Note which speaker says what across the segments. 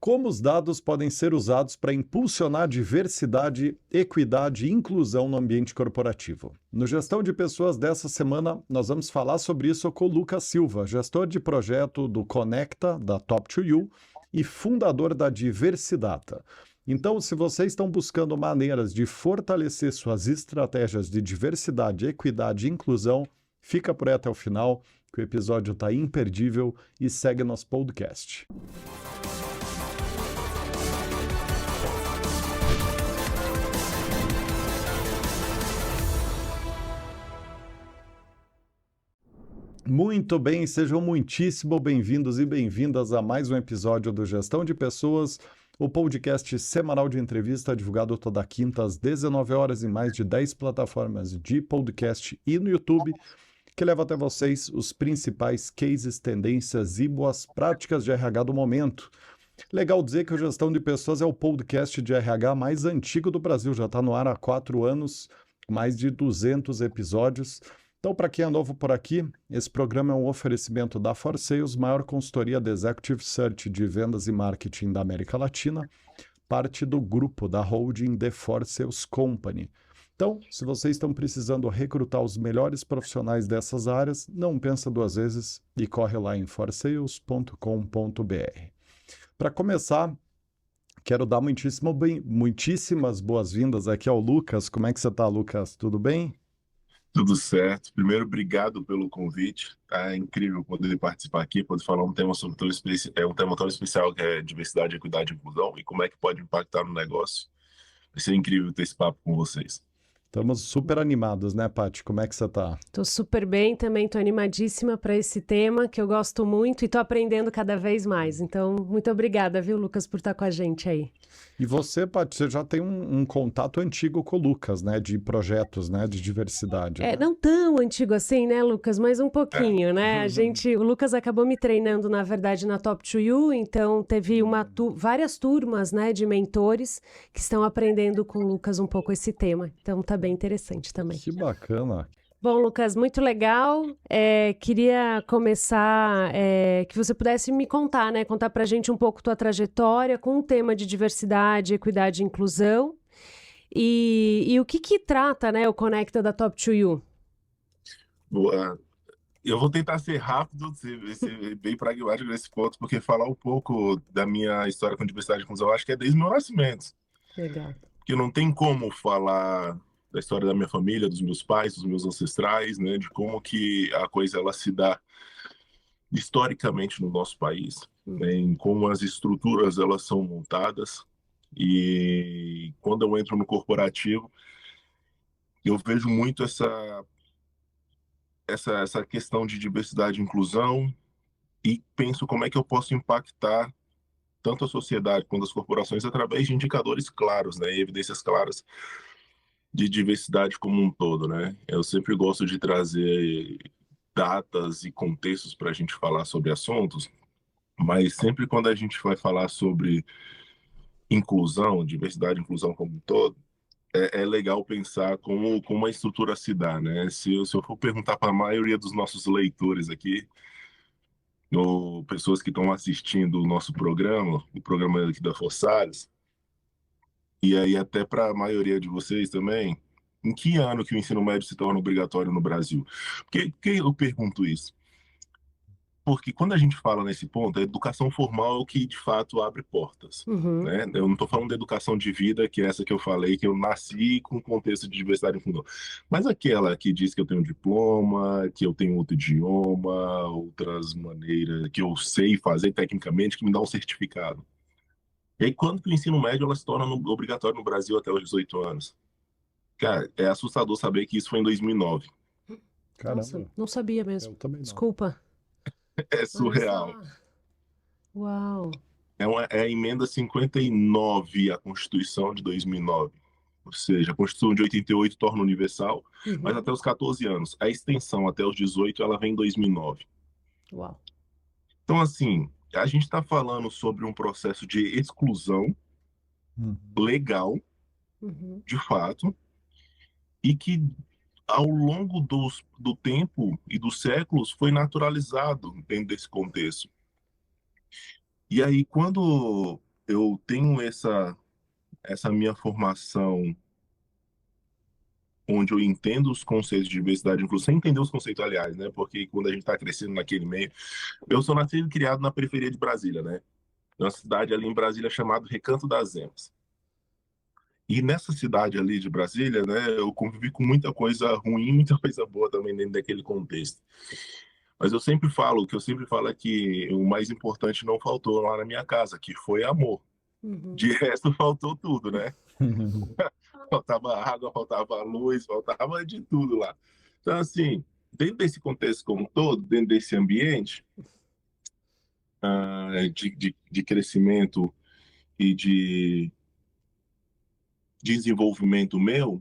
Speaker 1: Como os dados podem ser usados para impulsionar diversidade, equidade e inclusão no ambiente corporativo. No Gestão de Pessoas dessa semana, nós vamos falar sobre isso com o Lucas Silva, gestor de projeto do Conecta, da Top2U, e fundador da Diversidata. Então, se vocês estão buscando maneiras de fortalecer suas estratégias de diversidade, equidade e inclusão, fica por aí até o final, que o episódio está imperdível, e segue nosso podcast. Muito bem, sejam muitíssimo bem-vindos e bem-vindas a mais um episódio do Gestão de Pessoas, o podcast semanal de entrevista divulgado toda quinta às 19 horas em mais de 10 plataformas de podcast e no YouTube, que leva até vocês os principais cases, tendências e boas práticas de RH do momento. Legal dizer que o Gestão de Pessoas é o podcast de RH mais antigo do Brasil, já está no ar há 4 anos, mais de 200 episódios. Então, para quem é novo por aqui, esse programa é um oferecimento da ForSales, maior consultoria de Executive Search de vendas e marketing da América Latina, parte do grupo da holding The ForSales Company. Então, se vocês estão precisando recrutar os melhores profissionais dessas áreas, não pensa duas vezes e corre lá em forsales.com.br. Para começar, quero dar muitíssimas boas-vindas aqui ao Lucas. Como é que você está, Lucas? Tudo bem?
Speaker 2: Tudo certo. Primeiro, obrigado pelo convite. É incrível poder participar aqui, poder falar um tema sobre um tema tão especial que é diversidade, equidade e inclusão e como é que pode impactar no negócio. Vai ser incrível ter esse papo com vocês.
Speaker 1: Estamos super animados, né, Paty? Como é que você está?
Speaker 3: Tô super bem também, tô animadíssima para esse tema que eu gosto muito e tô aprendendo cada vez mais. Então, muito obrigada, viu, Lucas, por estar com a gente aí.
Speaker 1: E você, Paty, você já tem um contato antigo com o Lucas, né, de projetos, né, de diversidade. Né?
Speaker 3: Não tão antigo assim, né, Lucas, mas um pouquinho, né? O Lucas acabou me treinando, na verdade, na Top2U, então teve várias turmas, né, de mentores que estão aprendendo com o Lucas um pouco esse tema. Então, tá bem interessante também.
Speaker 1: Que bacana.
Speaker 3: Bom, Lucas, muito legal. Queria começar que você pudesse me contar, né? Contar pra gente um pouco tua trajetória com o tema de diversidade, equidade e inclusão. E o que trata, né, o Conecta da Top2U?
Speaker 2: Boa. Eu vou tentar ser rápido, ser bem pragmático nesse ponto, porque falar um pouco da minha história com diversidade e inclusão, eu acho que é desde o meu nascimento.
Speaker 3: Legal.
Speaker 2: Porque não tem como falar da história da minha família, dos meus pais, dos meus ancestrais, né, de como que a coisa ela se dá historicamente no nosso país, né, em como as estruturas elas são montadas. E quando eu entro no corporativo, eu vejo muito essa questão de diversidade e inclusão e penso como é que eu posso impactar tanto a sociedade quanto as corporações através de indicadores claros, né, e evidências claras de diversidade como um todo, né? Eu sempre gosto de trazer datas e contextos para a gente falar sobre assuntos, mas sempre quando a gente vai falar sobre inclusão, diversidade e inclusão como um todo, é legal pensar como a estrutura se dá, né? Se eu for perguntar para a maioria dos nossos leitores aqui, ou pessoas que estão assistindo o nosso programa, o programa aqui da Forçares, e aí até para a maioria de vocês também, em que ano que o ensino médio se torna obrigatório no Brasil? Por que eu pergunto isso? Porque quando a gente fala nesse ponto, a educação formal é o que de fato abre portas. Né? Eu não estou falando da educação de vida, que é essa que eu falei, que eu nasci com contexto de diversidade e inclusão. Mas aquela que diz que eu tenho um diploma, que eu tenho outro idioma, outras maneiras, que eu sei fazer tecnicamente, que me dá um certificado. E aí, quando que o ensino médio ela se torna obrigatório no Brasil até os 18 anos? Cara, é assustador saber que isso foi em 2009.
Speaker 1: Caramba.
Speaker 3: Nossa, não sabia mesmo.
Speaker 1: Eu também não.
Speaker 3: Desculpa.
Speaker 2: É surreal.
Speaker 3: Uau.
Speaker 2: É a emenda 59 à Constituição de 2009. Ou seja, a Constituição de 88 torna universal, mas até os 14 anos. A extensão até os 18, ela vem em 2009.
Speaker 3: Uau.
Speaker 2: Então, assim, a gente está falando sobre um processo de exclusão legal, de fato, e que ao longo do tempo e dos séculos foi naturalizado dentro desse contexto. E aí, quando eu tenho essa minha formação onde eu entendo os conceitos de diversidade e inclusão, sem entender os conceitos, aliás, né? Porque quando a gente está crescendo naquele meio... Eu sou nascido e criado na periferia de Brasília, né? Uma cidade ali em Brasília chamada Recanto das Emas. E nessa cidade ali de Brasília, né, eu convivi com muita coisa ruim, muita coisa boa também dentro daquele contexto. Mas eu sempre falo, o que eu sempre falo é que o mais importante não faltou lá na minha casa, que foi amor. De resto, faltou tudo, né? Faltava água, faltava luz, faltava de tudo lá. Então, assim, dentro desse contexto como um todo, dentro desse ambiente de crescimento e de desenvolvimento meu,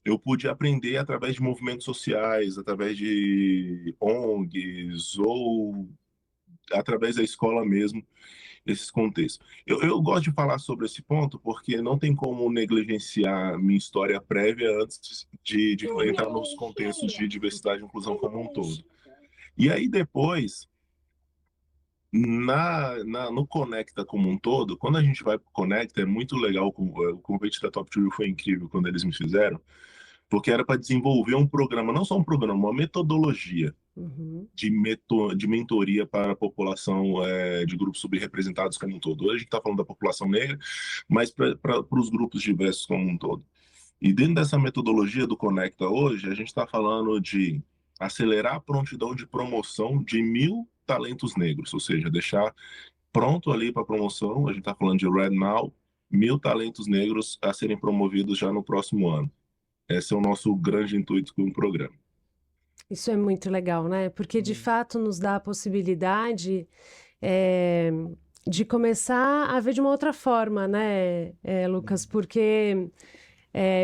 Speaker 2: eu pude aprender através de movimentos sociais, através de ONGs ou através da escola mesmo, esses contextos. Eu gosto de falar sobre esse ponto porque não tem como negligenciar minha história prévia antes de entrar nos contextos de diversidade e inclusão como um todo. E aí depois, no Conecta como um todo, quando a gente vai para o Conecta, é muito legal, o convite da Top Tour foi incrível quando eles me fizeram, porque era para desenvolver um programa, não só um programa, uma metodologia de mentoria para a população de grupos subrepresentados como um todo. Hoje a gente está falando da população negra, mas para os grupos diversos como um todo. E dentro dessa metodologia do Conecta hoje, a gente está falando de acelerar a prontidão de promoção de 1.000 talentos negros, ou seja, deixar pronto ali para promoção, a gente está falando de Red Now, 1.000 talentos negros a serem promovidos já no próximo ano. Esse é o nosso grande intuito com o programa.
Speaker 3: Isso é muito legal, né? Porque de fato nos dá a possibilidade de começar a ver de uma outra forma, né, Lucas? Porque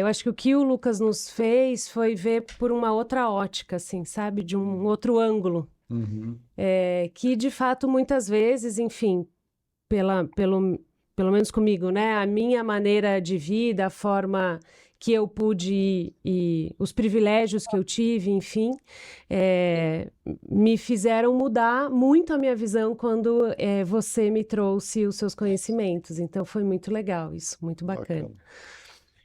Speaker 3: eu acho que o que o Lucas nos fez foi ver por uma outra ótica, assim, sabe? De um outro ângulo. Que de fato muitas vezes, enfim, pelo menos comigo, né? A minha maneira de vida, a forma que eu pude e os privilégios que eu tive, enfim, me fizeram mudar muito a minha visão quando você me trouxe os seus conhecimentos. Então foi muito legal isso, muito bacana.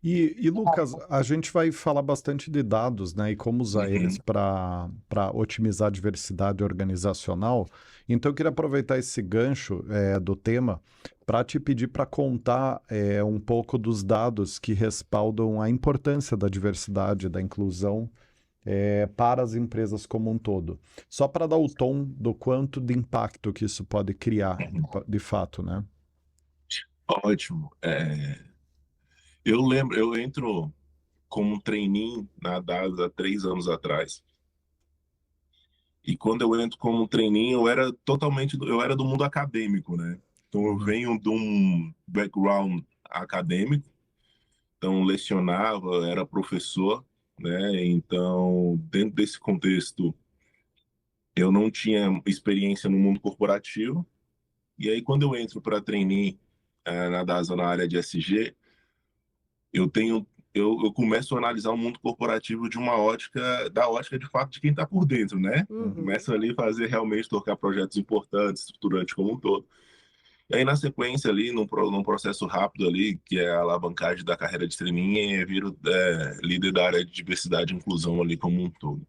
Speaker 1: E Lucas, a gente vai falar bastante de dados, né, e como usar eles para otimizar a diversidade organizacional. Então, eu queria aproveitar esse gancho do tema para te pedir para contar um pouco dos dados que respaldam a importância da diversidade, da inclusão para as empresas como um todo. Só para dar o tom do quanto de impacto que isso pode criar, de fato, né?
Speaker 2: Ótimo. Eu entro como trainee na DASA há 3 anos atrás. E quando eu entro como trainee, eu era do mundo acadêmico, né? Então eu venho de um background acadêmico, então lecionava, era professor, né? Então, dentro desse contexto, eu não tinha experiência no mundo corporativo. E aí quando eu entro para trainee na DASA na área de SG, eu começo a analisar o mundo corporativo de uma ótica de fato de quem está por dentro, né? Começo ali a fazer realmente tocar projetos importantes, estruturantes como um todo. E aí na sequência ali, num processo rápido ali, que é a alavancagem da carreira de streaming, eu viro líder da área de diversidade e inclusão ali como um todo.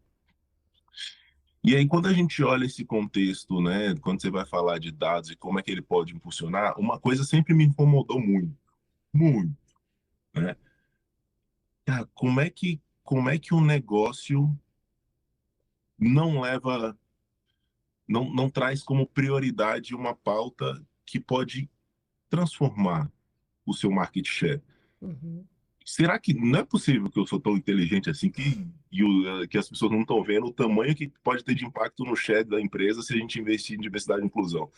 Speaker 2: E aí quando a gente olha esse contexto, né, quando você vai falar de dados e como é que ele pode impulsionar, uma coisa sempre me incomodou muito, muito, né? Cara, como é que um negócio não traz como prioridade uma pauta que pode transformar o seu market share? Será que não é possível que eu sou tão inteligente assim que as pessoas não estão vendo o tamanho que pode ter de impacto no share da empresa se a gente investir em diversidade e inclusão?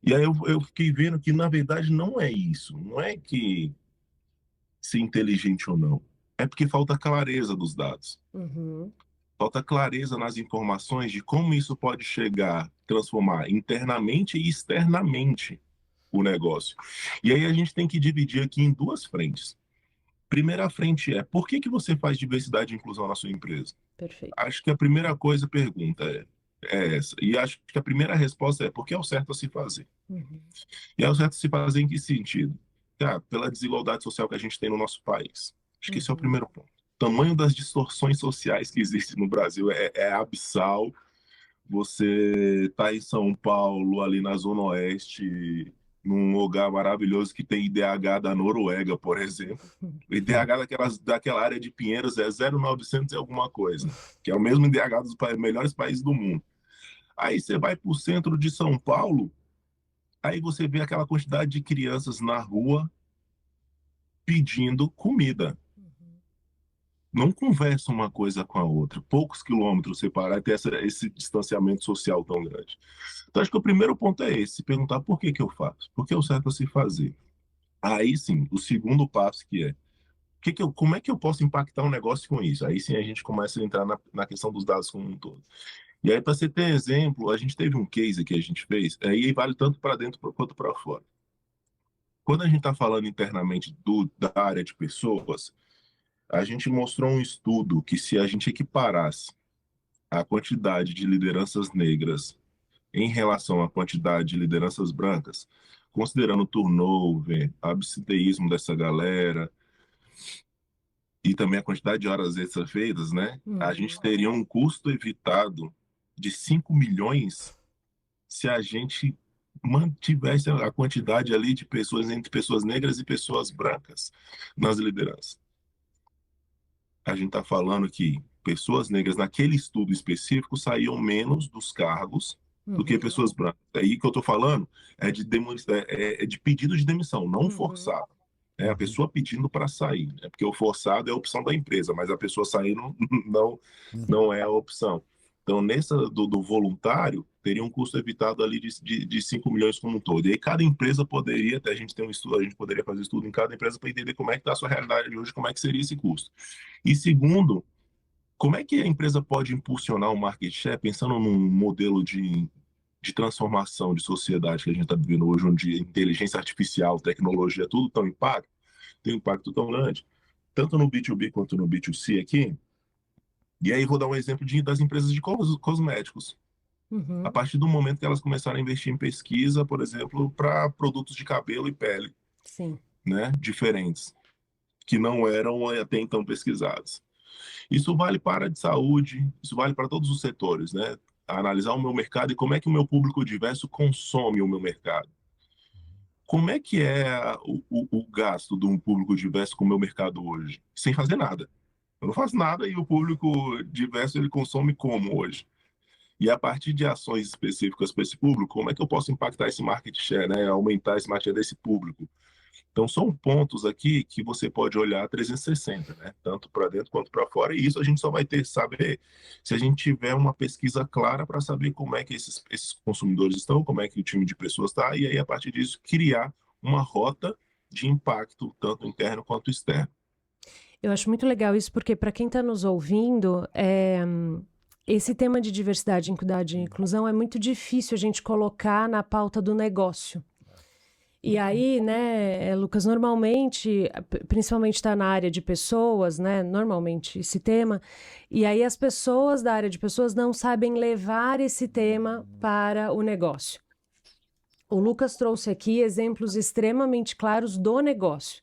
Speaker 2: E aí eu fiquei vendo que, na verdade, não é isso. Não é que ser inteligente ou não. É porque falta clareza dos dados. Falta clareza nas informações de como isso pode transformar internamente e externamente o negócio. E aí a gente tem que dividir aqui em 2 frentes. Primeira frente por que você faz diversidade e inclusão na sua empresa?
Speaker 3: Perfeito.
Speaker 2: Acho que a primeira pergunta é essa. E acho que a primeira resposta é porque é o certo a se fazer.
Speaker 3: Uhum.
Speaker 2: E é o certo se fazer em que sentido? Pela desigualdade social que a gente tem no nosso país. Acho que esse é o
Speaker 3: Uhum.
Speaker 2: primeiro ponto. O tamanho das distorções sociais que existem no Brasil é abissal. Você está em São Paulo, ali na Zona Oeste, num lugar maravilhoso que tem IDH da Noruega, por exemplo. O IDH daquela área de Pinheiros é 0,900 e alguma coisa, que é o mesmo IDH dos melhores países do mundo. Aí você vai para o centro de São Paulo, aí você vê aquela quantidade de crianças na rua pedindo comida. Não conversa uma coisa com a outra. Poucos quilômetros separados, tem esse distanciamento social tão grande. Então, acho que o primeiro ponto é esse, se perguntar por que que eu faço, por que é o certo a se fazer. Aí sim, o segundo passo que é, como é que eu posso impactar um negócio com isso? Aí sim a gente começa a entrar na questão dos dados como um todo. E aí, para você ter exemplo, a gente teve um case que a gente fez, aí vale tanto para dentro quanto para fora. Quando a gente está falando internamente da área de pessoas, a gente mostrou um estudo que se a gente equiparasse a quantidade de lideranças negras em relação à quantidade de lideranças brancas, considerando o turnover, absenteísmo dessa galera e também a quantidade de horas extras feitas, né? A gente teria um custo evitado de 5 milhões se a gente mantivesse a quantidade ali de pessoas entre pessoas negras e pessoas brancas nas lideranças. A gente está falando que pessoas negras, naquele estudo específico, saíam menos dos cargos do que pessoas brancas. Aí que eu estou falando é de pedido de demissão, não forçado. É a pessoa pedindo para sair, né? Porque o forçado é a opção da empresa, mas a pessoa sair não é a opção. Então, nessa do voluntário, teria um custo evitado ali de 5 milhões como um todo. E aí cada empresa poderia, até a gente tem um estudo, a gente poderia fazer estudo em cada empresa para entender como é que está a sua realidade hoje, como é que seria esse custo. E segundo, como é que a empresa pode impulsionar o market share pensando num modelo de transformação de sociedade que a gente está vivendo hoje, onde inteligência artificial, tecnologia, tudo tem um impacto tão grande, tanto no B2B quanto no B2C aqui. E aí vou dar um exemplo das empresas de cosméticos. A partir do momento que elas começaram a investir em pesquisa, por exemplo, para produtos de cabelo e pele,
Speaker 3: Sim.
Speaker 2: né, diferentes, que não eram até então pesquisados. Isso vale para a área de saúde, isso vale para todos os setores, né? Analisar o meu mercado e como é que o meu público diverso consome o meu mercado. Como é que é o gasto de um público diverso com o meu mercado hoje? Sem fazer nada. Eu não faço nada e o público diverso ele consome como hoje? E a partir de ações específicas para esse público, como é que eu posso impactar esse market share, né? Aumentar esse market share desse público? Então, são pontos aqui que você pode olhar 360, né? Tanto para dentro quanto para fora. E isso a gente só vai ter que saber se a gente tiver uma pesquisa clara para saber como é que esses consumidores estão, como é que o time de pessoas está, e aí, a partir disso, criar uma rota de impacto, tanto interno quanto externo.
Speaker 3: Eu acho muito legal isso, porque para quem está nos ouvindo, esse tema de diversidade, equidade e inclusão é muito difícil a gente colocar na pauta do negócio. E aí, né, Lucas, normalmente, principalmente está na área de pessoas, né, normalmente esse tema, e aí as pessoas da área de pessoas não sabem levar esse tema para o negócio. O Lucas trouxe aqui exemplos extremamente claros do negócio.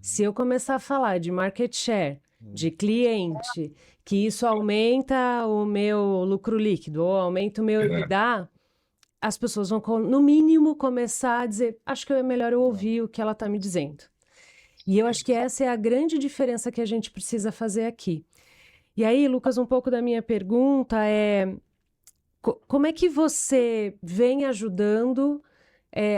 Speaker 3: Se eu começar a falar de market share, de cliente, que isso aumenta o meu lucro líquido ou aumenta o meu EBITDA, as pessoas vão, no mínimo, começar a dizer, acho que é melhor eu ouvir o que ela está me dizendo. E eu acho que essa é a grande diferença que a gente precisa fazer aqui. E aí, Lucas, um pouco da minha pergunta é, como é que você vem ajudando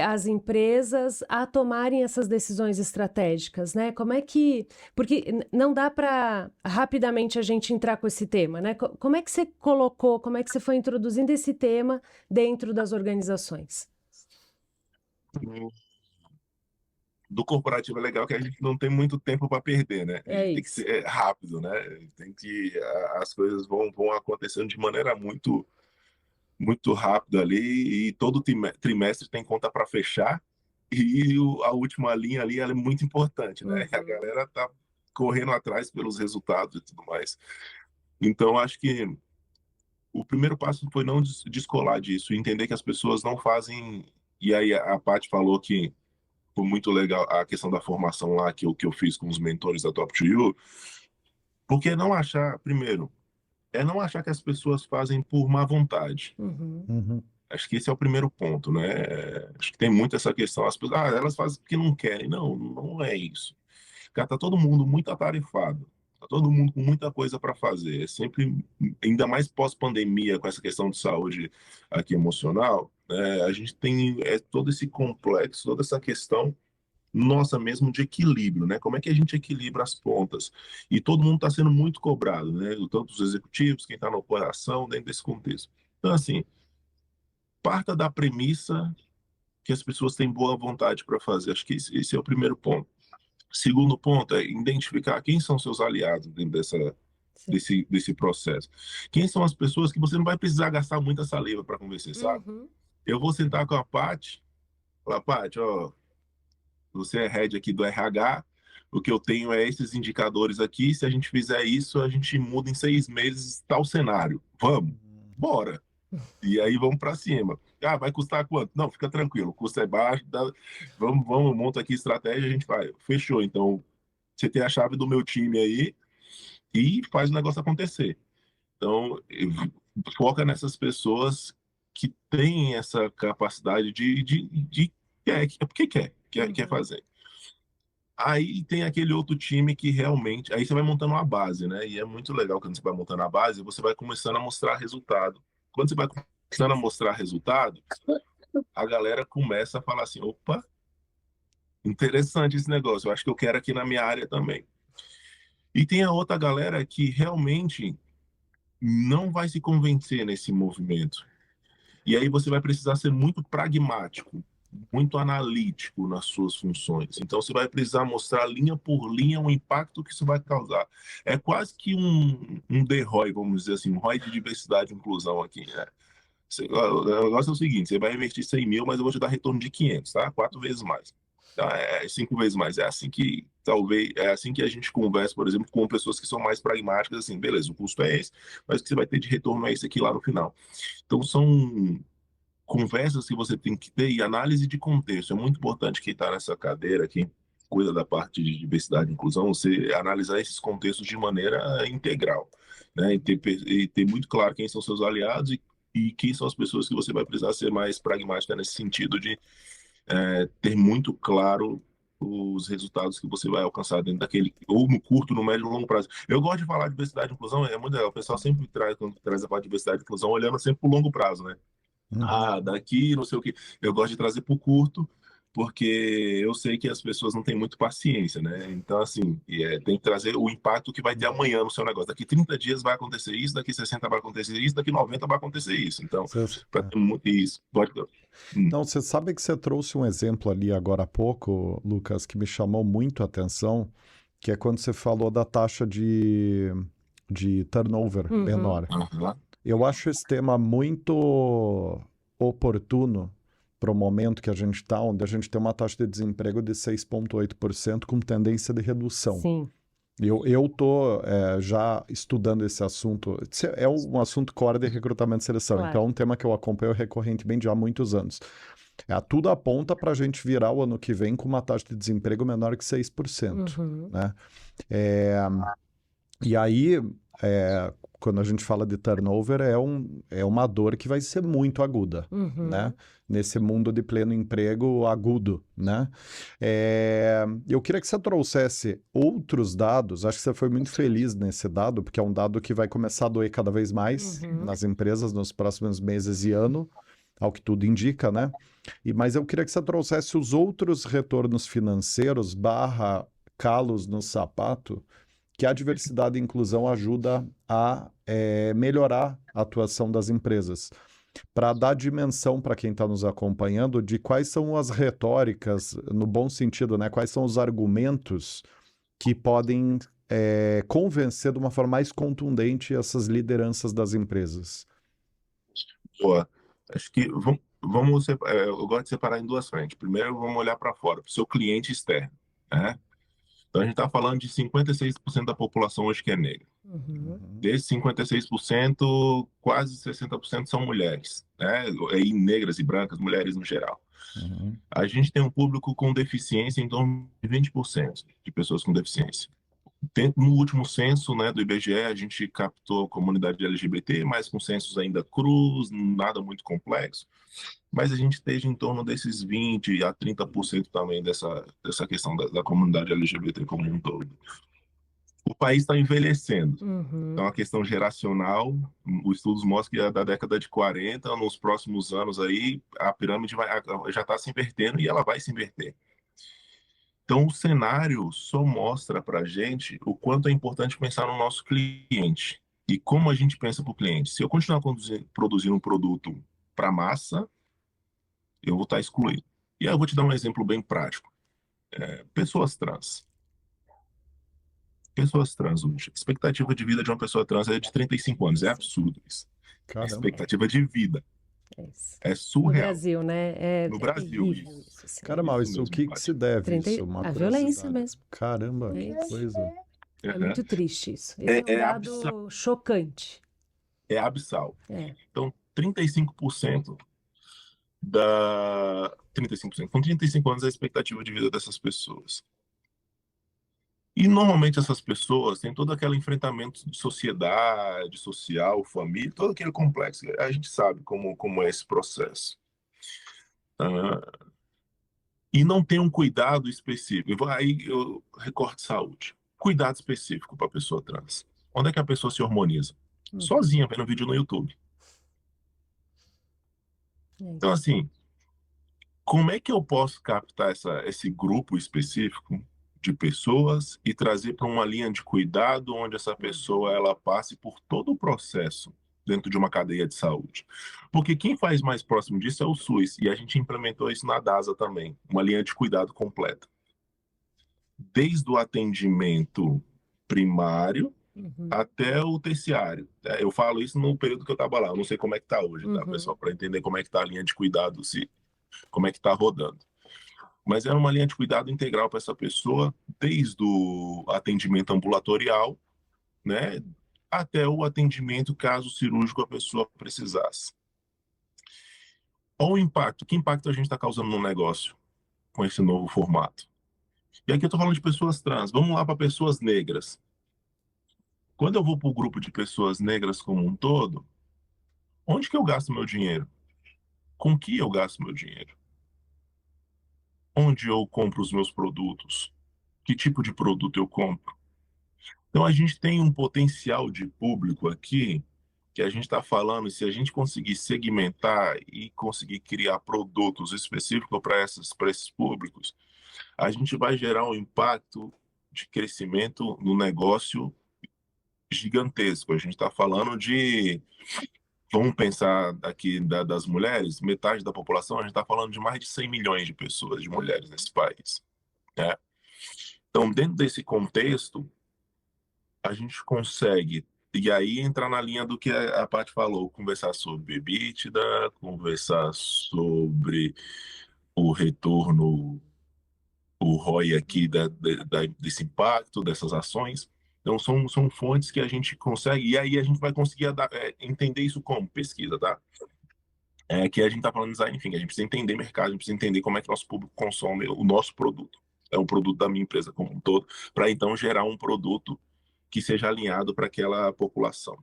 Speaker 3: as empresas a tomarem essas decisões estratégicas, né? Como é que... Porque não dá para rapidamente a gente entrar com esse tema, né? Como é que você colocou, como é que você foi introduzindo esse tema dentro das organizações?
Speaker 2: Do corporativo é legal que a gente não tem muito tempo para perder, né? A gente tem que
Speaker 3: isso.
Speaker 2: ser rápido, né? As coisas vão acontecendo de maneira muito rápida ali e todo trimestre tem conta para fechar e a última linha ali ela é muito importante, né? A galera tá correndo atrás pelos resultados e tudo mais. Então, acho que o primeiro passo foi não descolar disso, entender que as pessoas não fazem E aí a Paty falou que foi muito legal a questão da formação lá que eu fiz com os mentores da Top to You, porque não achar, primeiro, não achar que as pessoas fazem por má vontade.
Speaker 3: Uhum.
Speaker 1: Uhum.
Speaker 2: Acho que esse é o primeiro ponto, né? Acho que tem muito essa questão, as pessoas, elas fazem porque não querem. Não, não é isso. Cara, tá todo mundo muito atarefado. Tá todo mundo com muita coisa para fazer. É sempre, ainda mais pós-pandemia, com essa questão de saúde aqui emocional, né? A gente tem todo esse complexo, toda essa questão nossa mesmo de equilíbrio, né? Como é que a gente equilibra as pontas? E todo mundo está sendo muito cobrado, né? Tanto os executivos, quem está na operação, dentro desse contexto. Então, assim, parta da premissa que as pessoas têm boa vontade para fazer. Acho que esse é o primeiro ponto. Segundo ponto é identificar quem são seus aliados dentro
Speaker 3: Sim.
Speaker 2: desse processo. Quem são as pessoas que você não vai precisar gastar muita saliva para convencer, sabe?
Speaker 3: Uhum.
Speaker 2: Eu vou sentar com a Paty, falar, Paty, ó, você é head aqui do RH, o que eu tenho é esses indicadores aqui, se a gente fizer isso, a gente muda em 6 meses tal cenário. Vamos, bora. E aí vamos para cima. Vai custar quanto? Não, fica tranquilo, o custo é baixo, vamos, monta aqui estratégia, a gente vai. Fechou, então você tem a chave do meu time aí e faz o negócio acontecer. Então, foca nessas pessoas que têm essa capacidade de porque quer
Speaker 3: Uhum.
Speaker 2: fazer. Aí tem aquele outro time que realmente. Aí você vai montando uma base, né? E é muito legal quando você vai montando a base, você vai começando a mostrar resultado. Quando você vai começando a mostrar resultado, a galera começa a falar assim: opa, interessante esse negócio, eu acho que eu quero aqui na minha área também. E tem a outra galera que realmente não vai se convencer nesse movimento. E aí você vai precisar ser muito pragmático, muito analítico nas suas funções. Então você vai precisar mostrar linha por linha o impacto que isso vai causar. É quase que um DROI, vamos dizer assim, um ROI de diversidade e inclusão aqui, né? O negócio é o seguinte, você vai investir 100 mil, mas eu vou te dar retorno de 500, tá? 4 vezes mais. Tá? 5 vezes mais. É assim que, talvez, é assim que a gente conversa, por exemplo, com pessoas que são mais pragmáticas, assim, beleza, o custo é esse, mas o que você vai ter de retorno é esse aqui lá no final. Então, são conversas que você tem que ter e análise de contexto. É muito importante quem está nessa cadeira, quem cuida da parte de diversidade e inclusão, você analisar esses contextos de maneira integral, né? E ter muito claro quem são seus aliados e quem são as pessoas que você vai precisar ser mais pragmática nesse sentido de ter muito claro os resultados que você vai alcançar dentro daquele, ou no curto, no médio e no longo prazo. Eu gosto de falar de diversidade e inclusão, é muito legal. O pessoal sempre traz, quando traz a parte de diversidade e inclusão, olhando sempre para o longo prazo, né?
Speaker 1: Uhum.
Speaker 2: Daqui, não sei o que. Eu gosto de trazer para o curto, porque eu sei que as pessoas não têm muito paciência, né? Então, assim, tem que trazer o impacto que vai ter amanhã no seu negócio. Daqui 30 dias vai acontecer isso, daqui 60 vai acontecer isso, daqui 90 vai acontecer isso. Então, para ter muito isso. Pode.
Speaker 1: Não, você sabe que você trouxe um exemplo ali agora há pouco, Lucas, que me chamou muito a atenção, que é quando você falou da taxa de turnover
Speaker 3: Uhum.
Speaker 1: menor.
Speaker 2: Uhum.
Speaker 1: Eu acho esse tema muito oportuno para o momento que a gente está, onde a gente tem uma taxa de desemprego de 6,8% com tendência de redução.
Speaker 3: Sim.
Speaker 1: Eu estou já estudando esse assunto. É um assunto core de recrutamento e seleção,
Speaker 3: Claro.
Speaker 1: então é um tema que eu acompanho recorrentemente já há muitos anos. Tudo aponta para a gente virar o ano que vem com uma taxa de desemprego menor que 6%.
Speaker 3: Uhum.
Speaker 1: Né? E aí, quando a gente fala de turnover, é uma dor que vai ser muito aguda,
Speaker 3: Uhum.
Speaker 1: né? Nesse mundo de pleno emprego agudo, né? Eu queria que você trouxesse outros dados, acho que você foi muito feliz nesse dado, porque é um dado que vai começar a doer cada vez mais
Speaker 3: Uhum.
Speaker 1: nas empresas nos próximos meses e ano, ao que tudo indica, né? Mas eu queria que você trouxesse os outros retornos financeiros / calos no sapato que a diversidade e inclusão ajuda a melhorar a atuação das empresas, para dar dimensão para quem está nos acompanhando de quais são as retóricas, no bom sentido, né? Quais são os argumentos que podem convencer de uma forma mais contundente essas lideranças das empresas.
Speaker 2: Boa. Acho que eu gosto de separar em duas frentes. Primeiro, vamos olhar para fora, para o seu cliente externo, né? Então, a gente está falando de 56% da população hoje que é negra. Desses 56%, quase 60% são mulheres, né? E negras e brancas, mulheres no geral. A gente tem um público com deficiência em torno de 20% de pessoas com deficiência. No último censo, né, do IBGE, a gente captou a comunidade LGBT, mas com censos ainda crus, nada muito complexo. Mas a gente esteja em torno desses 20% a 30% também dessa questão da comunidade LGBT como um todo. O país está envelhecendo. Então, a questão geracional, os estudos mostram que da década de 40, nos próximos anos aí, a pirâmide já está se invertendo e ela vai se inverter. Então, o cenário só mostra para a gente o quanto é importante pensar no nosso cliente e como a gente pensa para o cliente. Se eu continuar produzindo um produto para massa, eu vou estar excluído. E aí eu vou te dar um exemplo bem prático. Pessoas trans. Pessoas trans hoje. A expectativa de vida de uma pessoa trans é de 35 anos. É absurdo isso.
Speaker 1: Caramba.
Speaker 2: Expectativa de vida. É
Speaker 3: No
Speaker 2: surreal.
Speaker 3: Brasil, né?
Speaker 2: No Brasil,
Speaker 3: terrível
Speaker 2: isso.
Speaker 3: assim.
Speaker 1: Caramba,
Speaker 2: Isso
Speaker 1: isso o
Speaker 2: mesmo,
Speaker 1: que
Speaker 2: Paty.
Speaker 1: se deve?
Speaker 3: 30
Speaker 1: Isso, uma
Speaker 3: a violência
Speaker 1: curiosidade.
Speaker 3: mesmo.
Speaker 1: Caramba,
Speaker 3: É
Speaker 1: que
Speaker 3: isso.
Speaker 1: coisa.
Speaker 3: É muito triste isso. Esse é um dado chocante.
Speaker 2: É abissal.
Speaker 3: É.
Speaker 2: Então, 35% com 35 anos é a expectativa de vida dessas pessoas. E normalmente essas pessoas têm todo aquele enfrentamento de sociedade, social, família, todo aquele complexo. A gente sabe como é esse processo. E não tem um cuidado específico. Aí eu recorto saúde. Cuidado específico para a pessoa trans. Onde é que a pessoa se hormoniza? Sozinha, vendo vídeo no YouTube. Então, assim, como é que eu posso captar esse grupo específico de pessoas e trazer para uma linha de cuidado onde essa pessoa ela passe por todo o processo dentro de uma cadeia de saúde? Porque quem faz mais próximo disso é o SUS, e a gente implementou isso na DASA também, uma linha de cuidado completa. Desde o atendimento primário até o terciário. Eu falo isso no período que eu estava lá, eu não sei como é que está hoje, tá, pessoal? Para entender como é que está a linha de cuidado, como é que está rodando. Mas era uma linha de cuidado integral para essa pessoa, desde o atendimento ambulatorial, né, até o atendimento caso cirúrgico a pessoa precisasse. Olha o impacto. Que impacto a gente está causando no negócio com esse novo formato? E aqui eu estou falando de pessoas trans. Vamos lá para pessoas negras. Quando eu vou para o grupo de pessoas negras como um todo, onde que eu gasto meu dinheiro? Com que eu gasto meu dinheiro? Onde eu compro os meus produtos? Que tipo de produto eu compro? Então, a gente tem um potencial de público aqui que a gente está falando, e se a gente conseguir segmentar e conseguir criar produtos específicos para esses públicos, a gente vai gerar um impacto de crescimento no negócio gigantesco. A gente está falando de, vamos pensar aqui das mulheres, metade da população, a gente está falando de mais de 100 milhões de pessoas, de mulheres nesse país, né? Então, dentro desse contexto, a gente consegue, e aí entrar na linha do que a Paty falou, conversar sobre EBITDA, conversar sobre o retorno, o ROI aqui desse impacto, dessas ações. Então, são fontes que a gente consegue, e aí a gente vai conseguir entender isso como pesquisa, tá? Que a gente está falando de design, enfim, a gente precisa entender mercado, a gente precisa entender como é que o nosso público consome o nosso produto. É um produto da minha empresa como um todo, para então gerar um produto que seja alinhado para aquela população.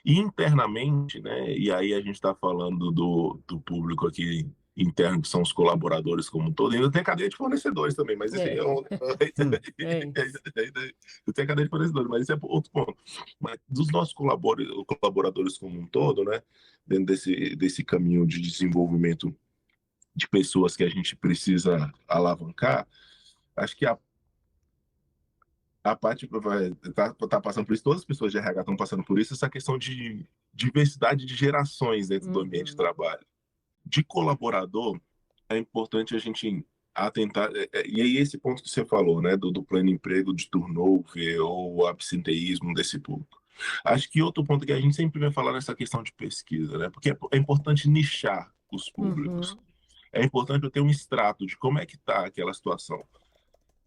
Speaker 2: E internamente, né, e aí a gente está falando do público aqui interno, que são os colaboradores como um todo, ainda tem a cadeia de fornecedores também, mas enfim, tem a cadeia de fornecedores, mas isso é outro ponto. Mas dos nossos colaboradores como um todo, né, dentro desse caminho de desenvolvimento de pessoas que a gente precisa alavancar, acho que a Paty tá passando por isso, todas as pessoas de RH estão passando por isso, essa questão de diversidade de gerações dentro do ambiente de trabalho. De colaborador, é importante a gente atentar, e aí esse ponto que você falou, né, do pleno emprego, de turnover ou absenteísmo desse público. Acho que outro ponto que a gente sempre vai falar nessa questão de pesquisa, né, porque é importante nichar os públicos. É importante eu ter um extrato de como é que está aquela situação.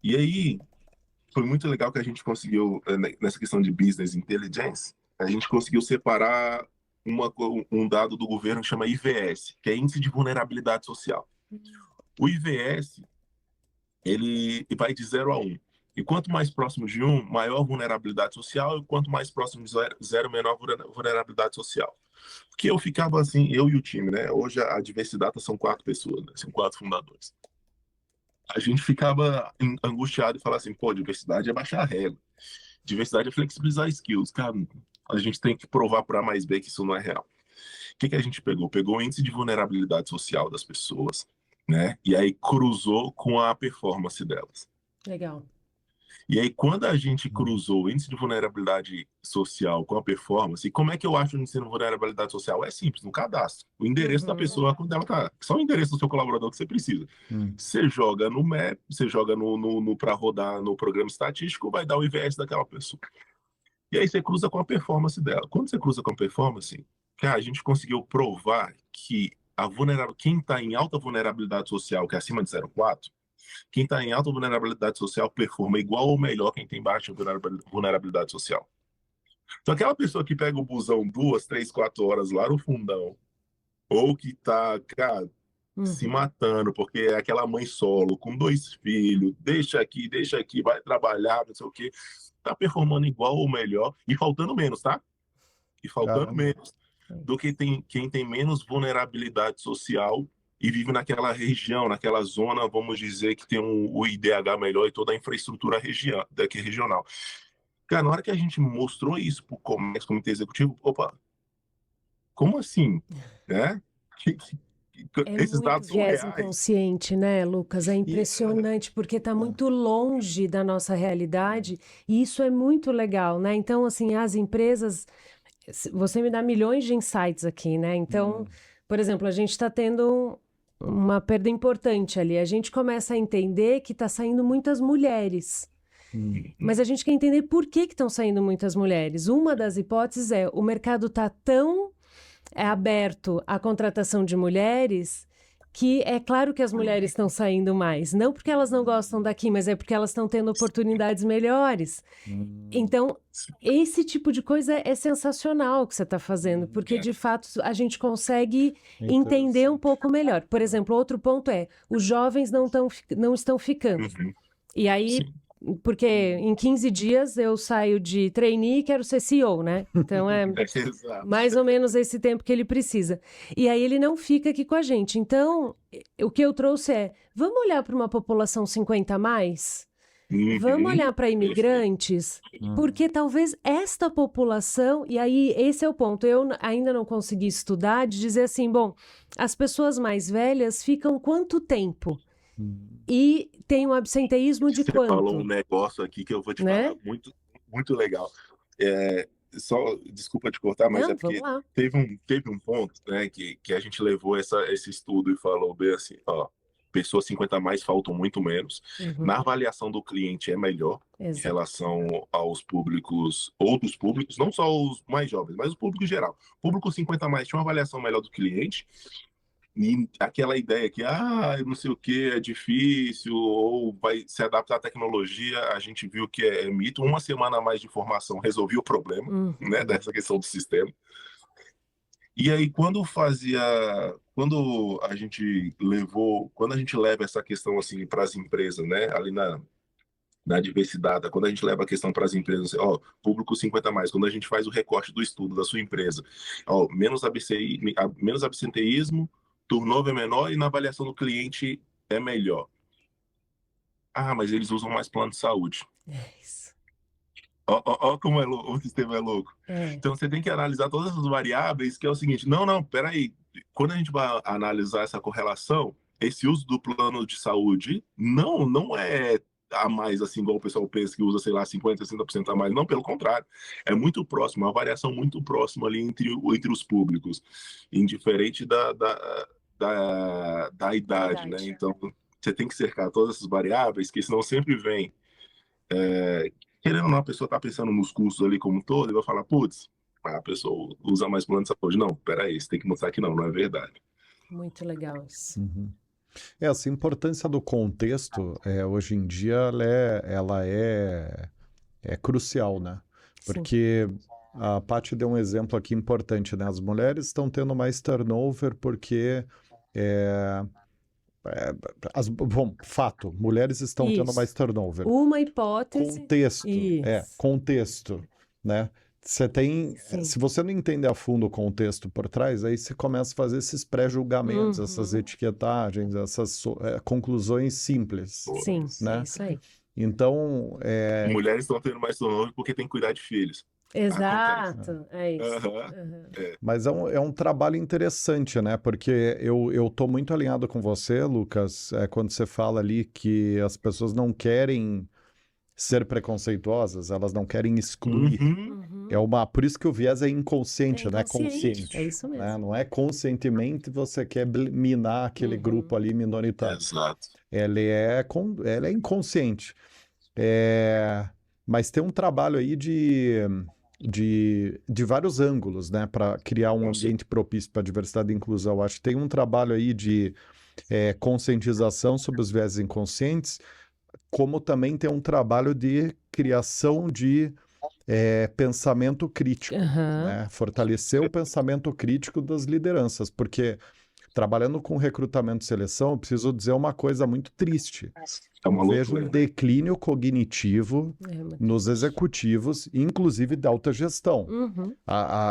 Speaker 2: E aí, foi muito legal que a gente conseguiu, nessa questão de business intelligence, a gente conseguiu separar um dado do governo que chama IVS, que é Índice de Vulnerabilidade Social. O IVS, ele vai de 0 a 1. E quanto mais próximo de 1, maior vulnerabilidade social, e quanto mais próximo de 0, menor vulnerabilidade social. Porque eu ficava assim, eu e o time, né? Hoje a Diversidade são 4 pessoas, né? São 4 fundadores. A gente ficava angustiado e falava assim, pô, diversidade é baixar a régua. Diversidade é flexibilizar skills. Cara, a gente tem que provar para A mais B que isso não é real. O que a gente pegou? Pegou o índice de vulnerabilidade social das pessoas, né? E aí cruzou com a performance delas.
Speaker 3: Legal.
Speaker 2: E aí, quando a gente cruzou o índice de vulnerabilidade social com a performance, e como é que eu acho o índice de vulnerabilidade social? É simples, no cadastro. O endereço da pessoa, quando ela tá. Só o endereço do seu colaborador que você precisa. Você joga no MAP, você joga para rodar no programa estatístico, vai dar o IVS daquela pessoa. E aí você cruza com a performance dela. Quando você cruza com a performance, cara, a gente conseguiu provar que quem está em alta vulnerabilidade social, que é acima de 0,4, quem está em alta vulnerabilidade social performa igual ou melhor quem tem baixa vulnerabilidade social. Então, aquela pessoa que pega o busão 2, 3, 4 horas lá no fundão, ou que está, cara, se matando, porque é aquela mãe solo, com 2 filhos, deixa aqui, vai trabalhar, não sei o quê, está performando igual ou melhor, e faltando menos, tá? E faltando menos do que quem tem menos vulnerabilidade social e vive naquela região, naquela zona, vamos dizer, que tem o IDH melhor e toda a infraestrutura regional. Cara, na hora que a gente mostrou isso para o comitê executivo, opa, como assim? Né? Esses dados são
Speaker 3: viés
Speaker 2: reais.
Speaker 3: inconsciente, né, Lucas? É impressionante, porque está muito longe da nossa realidade, e isso é muito legal, né? Então, assim, as empresas... Você me dá milhões de insights aqui, né? Então, por exemplo, a gente está tendo uma perda importante ali. A gente começa a entender que está saindo muitas mulheres. Mas a gente quer entender por que estão saindo muitas mulheres. Uma das hipóteses é o mercado está tão aberto à contratação de mulheres que é claro que as mulheres estão saindo mais. Não porque elas não gostam daqui, mas é porque elas estão tendo oportunidades melhores. Então, esse tipo de coisa é sensacional que você está fazendo, porque de fato a gente consegue entender um pouco melhor. Por exemplo, outro ponto é, os jovens não estão ficando. E aí, porque em 15 dias eu saio de trainee e quero ser CEO, né? Então é mais ou menos esse tempo que ele precisa. E aí ele não fica aqui com a gente. Então, o que eu trouxe é, vamos olhar para uma população 50 a mais? Vamos olhar para imigrantes, porque talvez esta população, e aí esse é o ponto, eu ainda não consegui estudar, de dizer assim, bom, as pessoas mais velhas ficam quanto tempo? E tem um absenteísmo de quanto?
Speaker 2: Você falou um negócio aqui que eu vou te falar muito, muito legal. Só, desculpa te cortar, mas
Speaker 3: Não,
Speaker 2: é porque
Speaker 3: vamos lá.
Speaker 2: teve um ponto, né, que a gente levou esse estudo e falou bem assim, ó, pessoas 50 a mais faltam muito menos. Na avaliação do cliente é melhor em relação aos públicos, outros públicos, não só os mais jovens, mas o público geral. O público 50 a mais tinha uma avaliação melhor do cliente. E aquela ideia que, não sei o que, é difícil, ou vai se adaptar à tecnologia, a gente viu que é mito. Uma semana a mais de formação resolvia o problema, né, dessa questão do sistema. E aí, quando a gente leva essa questão assim para as empresas, né, ali na diversidade, quando a gente leva a questão para as empresas, ó, público 50 a mais, quando a gente faz o recorte do estudo da sua empresa, ó, menos absenteísmo, turnover é menor e na avaliação do cliente é melhor. Mas eles usam mais plano de saúde.
Speaker 3: Isso.
Speaker 2: Ó como o sistema é louco. Então você tem que analisar todas essas variáveis, que é o seguinte, peraí, quando a gente vai analisar essa correlação, esse uso do plano de saúde não é a mais, assim, igual o pessoal pensa que usa, sei lá, 50%, 60% a mais. Não, pelo contrário. É muito próximo, uma variação muito próxima ali entre os públicos, indiferente da idade, né? Então, você tem que cercar todas essas variáveis, que senão sempre vem... querendo ou não, a pessoa está pensando nos custos ali como um todo e vai falar, putz, a pessoa usa mais plano de saúde. Não, peraí, você tem que mostrar que não é verdade.
Speaker 3: Muito legal isso.
Speaker 1: Essa importância do contexto, hoje em dia, ela é crucial, né?
Speaker 3: Sim.
Speaker 1: Porque a Paty deu um exemplo aqui importante, né? As mulheres estão tendo mais turnover porque é, bom, fato, mulheres estão tendo mais
Speaker 3: Isso.
Speaker 1: turnover.
Speaker 3: Uma hipótese.
Speaker 1: Contexto,
Speaker 3: Isso.
Speaker 1: contexto, né? Você tem,
Speaker 3: Sim.
Speaker 1: se você não entender a fundo o contexto por trás, aí você começa a fazer esses pré-julgamentos, essas
Speaker 3: Uhum.
Speaker 1: etiquetagens, essas conclusões simples,
Speaker 3: Sim,
Speaker 1: né?
Speaker 3: é isso aí.
Speaker 1: Então,
Speaker 2: Mulheres estão tendo mais turnover porque tem que cuidar de filhos. Acontece.
Speaker 3: Exato, é isso.
Speaker 2: Aham.
Speaker 3: Uhum.
Speaker 1: mas é um trabalho interessante, né? Porque eu tô muito alinhado com você, Lucas, quando você fala ali que as pessoas não querem ser preconceituosas, elas não querem excluir.
Speaker 2: Uhum.
Speaker 3: Uhum.
Speaker 1: Por isso que o viés é inconsciente,
Speaker 3: É
Speaker 1: não é
Speaker 3: inconsciente,
Speaker 1: consciente,
Speaker 3: é isso
Speaker 1: né?
Speaker 3: mesmo.
Speaker 1: Não é conscientemente você quer minar aquele grupo
Speaker 3: Uhum.
Speaker 1: ali minoritário.
Speaker 2: Exato.
Speaker 1: Ela é inconsciente. É, mas tem um trabalho aí de vários ângulos, né, para criar um ambiente propício para diversidade e inclusão. Acho que tem um trabalho aí de conscientização sobre os viés inconscientes, como também tem um trabalho de criação de pensamento crítico,
Speaker 3: Aham.
Speaker 1: né? Fortalecer o pensamento crítico das lideranças, porque trabalhando com recrutamento e seleção, eu preciso dizer uma coisa muito triste.
Speaker 2: É uma
Speaker 1: Eu vejo um
Speaker 2: loucura.
Speaker 1: declínio cognitivo
Speaker 3: É muito
Speaker 1: nos
Speaker 3: triste.
Speaker 1: executivos, inclusive da alta gestão.
Speaker 3: Uhum.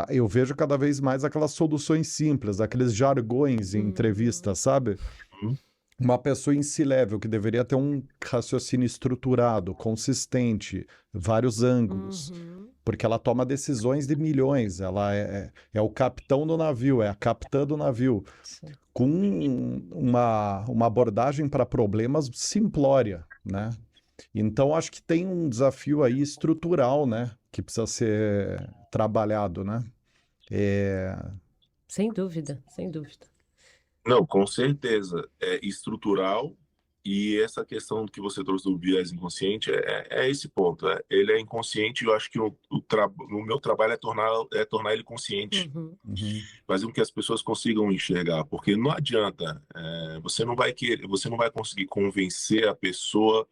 Speaker 1: Eu vejo cada vez mais aquelas soluções simples, aqueles jargões em
Speaker 3: Uhum.
Speaker 1: entrevista, sabe?
Speaker 2: Uhum.
Speaker 1: Uma pessoa em C-level que deveria ter um raciocínio estruturado, consistente, vários ângulos,
Speaker 3: Uhum.
Speaker 1: porque ela toma decisões de milhões, ela é o capitão do navio, é a capitã do navio,
Speaker 3: Sim.
Speaker 1: com uma abordagem para problemas simplória, né? Então, acho que tem um desafio aí estrutural, né? Que precisa ser trabalhado, né?
Speaker 3: Sem dúvida, sem dúvida.
Speaker 2: Não, com certeza. É estrutural e essa questão que você trouxe do viés inconsciente é esse ponto. Ele é inconsciente e eu acho que o meu trabalho é tornar ele consciente.
Speaker 3: Uhum.
Speaker 1: Uhum.
Speaker 2: Fazer com que as pessoas consigam enxergar, porque não adianta, você não vai conseguir convencer a pessoa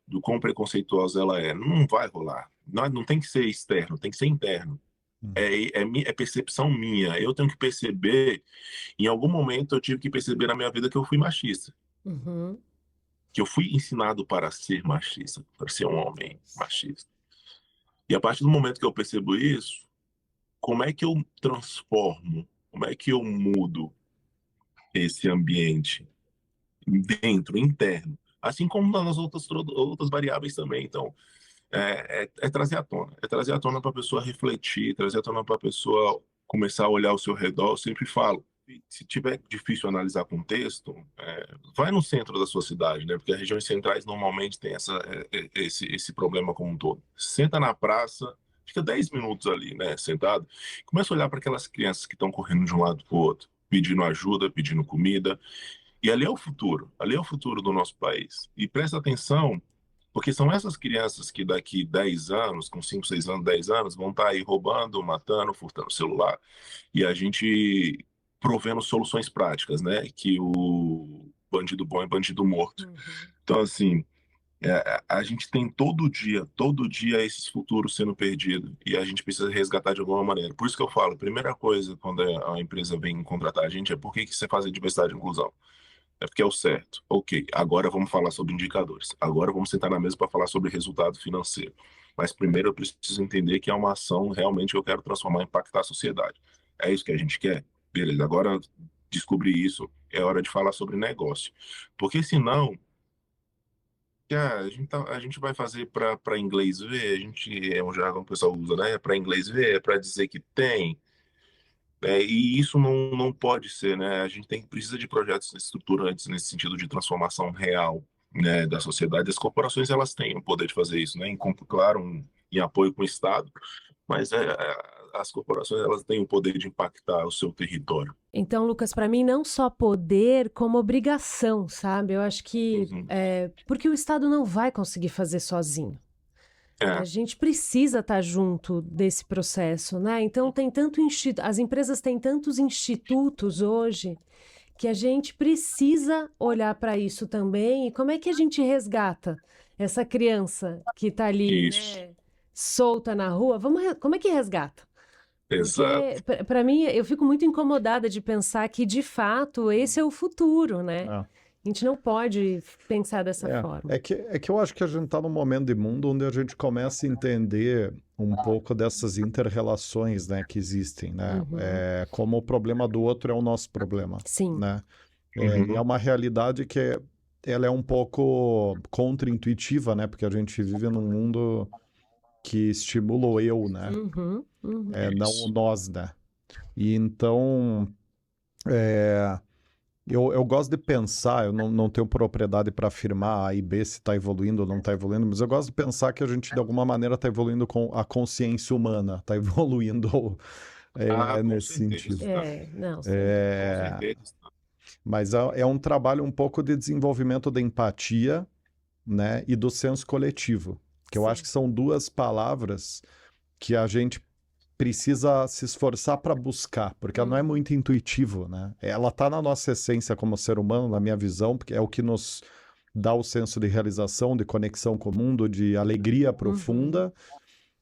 Speaker 2: do quão preconceituosa ela é. Não vai rolar. Não tem que ser externo, tem que ser interno. É percepção minha. Eu tenho que perceber. Em algum momento eu tive que perceber na minha vida que eu fui machista,
Speaker 3: Uhum.
Speaker 2: que eu fui ensinado para ser machista, para ser um homem machista. E a partir do momento que eu percebo isso, como é que eu transformo? Como é que eu mudo esse ambiente dentro, interno? Assim como nas outras variáveis também. Então, é trazer à tona. É trazer à tona para a pessoa refletir, trazer à tona para a pessoa começar a olhar ao seu redor. Eu sempre falo, se tiver difícil analisar contexto, vai no centro da sua cidade, né? Porque as regiões centrais normalmente tem esse problema como um todo. Senta na praça, fica 10 minutos ali, né, sentado, começa a olhar para aquelas crianças que estão correndo de um lado para o outro, pedindo ajuda, pedindo comida. E ali é o futuro do nosso país. E presta atenção, porque são essas crianças que daqui 10 anos, com 5, 6 anos, 10 anos, vão estar aí roubando, matando, furtando celular. E a gente provendo soluções práticas, né? Que o bandido bom é bandido morto.
Speaker 3: Uhum.
Speaker 2: Então, assim, a gente tem todo dia esses futuros sendo perdidos. E a gente precisa resgatar de alguma maneira. Por isso que eu falo, a primeira coisa quando a empresa vem contratar a gente é por que você faz a diversidade e inclusão? É porque é o certo. Ok, agora vamos falar sobre indicadores. Agora vamos sentar na mesa para falar sobre resultado financeiro. Mas primeiro eu preciso entender que é uma ação realmente que eu quero transformar e impactar a sociedade. É isso que a gente quer? Beleza, agora descobrir isso, é hora de falar sobre negócio. Porque senão, a gente vai fazer para inglês ver, é um jargão que o pessoal usa, né? Para inglês ver, é para dizer que tem. E isso não pode ser, né? A gente precisa de projetos estruturantes nesse sentido de transformação real, né, da sociedade. As corporações elas têm o poder de fazer isso, né? Claro, em apoio com o Estado, mas as corporações elas têm o poder de impactar o seu território.
Speaker 3: Então, Lucas, para mim, não só poder, como obrigação, sabe? Eu acho que
Speaker 2: Uhum.
Speaker 3: porque o Estado não vai conseguir fazer sozinho. A gente precisa estar junto desse processo, né? Então, as empresas têm tantos institutos hoje que a gente precisa olhar para isso também, e como é que a gente resgata essa criança que está ali,
Speaker 2: Isso,
Speaker 3: né, solta na rua? Como é que resgata?
Speaker 2: exato.
Speaker 3: Porque, para mim, eu fico muito incomodada de pensar que, de fato, esse é o futuro, né?
Speaker 1: É.
Speaker 3: A gente não pode pensar dessa forma.
Speaker 1: É que eu acho que a gente está num momento de mundo onde a gente começa a entender um pouco dessas inter-relações, né, que existem, né?
Speaker 3: Uhum.
Speaker 1: Como o problema do outro é o nosso problema,
Speaker 3: Sim.
Speaker 1: né? E é
Speaker 2: Uhum.
Speaker 1: uma realidade que ela é um pouco contra-intuitiva, né? Porque a gente vive num mundo que estimula o eu, né?
Speaker 3: Uhum. Uhum.
Speaker 1: Não o
Speaker 2: Isso.
Speaker 1: nós, né? E então, é, eu gosto de pensar, eu não tenho propriedade para afirmar A e B se está evoluindo ou não está evoluindo, mas eu gosto de pensar que a gente, de alguma maneira, está evoluindo com a consciência humana, está evoluindo
Speaker 2: Ah, com
Speaker 1: nesse
Speaker 2: certeza
Speaker 1: sentido.
Speaker 2: está.
Speaker 3: Não, sem dúvida.
Speaker 2: Com
Speaker 1: É,
Speaker 2: certeza está.
Speaker 1: mas é um trabalho um pouco de desenvolvimento da empatia, né, e do senso coletivo, que eu acho
Speaker 3: Sim.
Speaker 1: que são duas palavras que a gente precisa se esforçar para buscar, porque ela não é
Speaker 3: Uhum.
Speaker 1: muito intuitivo, né? Ela está na nossa essência como ser humano, na minha visão, porque é o que nos dá o senso de realização, de conexão com o mundo, de alegria
Speaker 3: Uhum.
Speaker 1: profunda,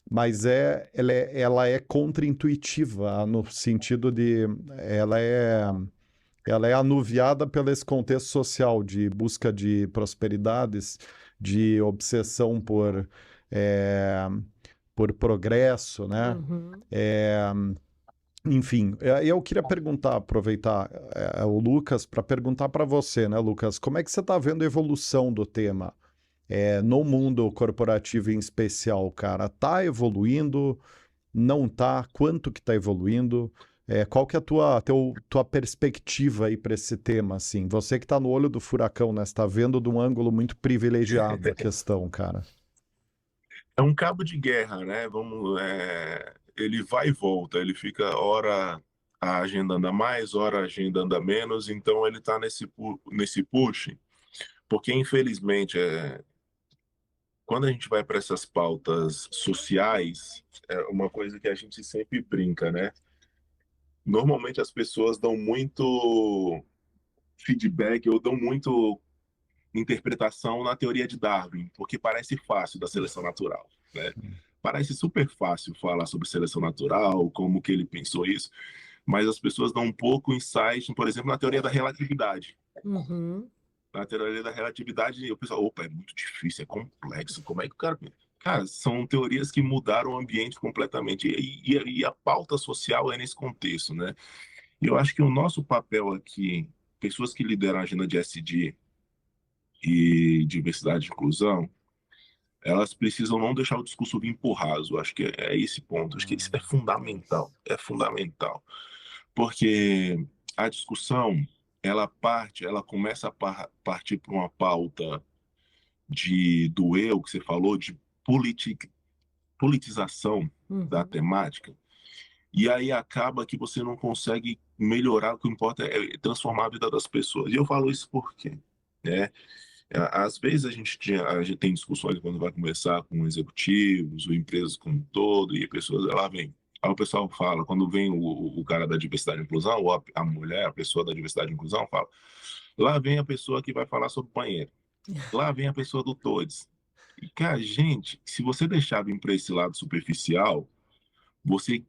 Speaker 1: mas ela é contra-intuitiva, no sentido de ela é ela é anuviada pelo esse contexto social de busca de prosperidades, de obsessão eh, por progresso, né?
Speaker 3: Uhum.
Speaker 1: Enfim, eu queria perguntar, aproveitar o Lucas para perguntar para você, né, Lucas, como é que você está vendo a evolução do tema no mundo corporativo em especial, cara? Tá evoluindo? Não tá? Quanto que tá evoluindo? Qual que é a tua perspectiva aí para esse tema, assim? Você que está no olho do furacão, né? Você tá vendo de um ângulo muito privilegiado a questão, cara.
Speaker 2: É um cabo de guerra, né? Ele vai e volta, ele fica hora a agenda anda mais, hora a agenda anda menos, então ele está nesse push, porque infelizmente quando a gente vai para essas pautas sociais, é uma coisa que a gente sempre brinca, né? Normalmente as pessoas dão muito feedback ou dão muito interpretação na teoria de Darwin, porque parece fácil da seleção natural, né? Parece super fácil falar sobre seleção natural, como que ele pensou isso, mas as pessoas dão um pouco insight, por exemplo, na teoria da relatividade.
Speaker 3: Uhum.
Speaker 2: Na teoria da relatividade, o pessoal, opa, é muito difícil, é complexo, como é que o cara... Cara, são teorias que mudaram o ambiente completamente, e a pauta social é nesse contexto, né? E eu acho que o nosso papel aqui, pessoas que lideram a agenda de SD e diversidade e inclusão, elas precisam não deixar o discurso vir por raso. Acho que é esse ponto. Acho que isso é fundamental. É fundamental. Porque a discussão, ela começa a partir para uma pauta do eu, que você falou, de politização da
Speaker 3: Uhum.
Speaker 2: temática, e aí acaba que você não consegue melhorar, o que importa é transformar a vida das pessoas. E eu falo isso porque, né? Às vezes a gente tem discussões quando vai conversar com executivos ou empresas como um todo, e pessoas lá vem. Aí o pessoal fala, quando vem o cara da diversidade e inclusão, ou a mulher, a pessoa da diversidade e inclusão, fala: lá vem a pessoa que vai falar sobre banheiro, lá vem a pessoa do TODES. E, cara, gente, se você deixar vir para esse lado superficial, você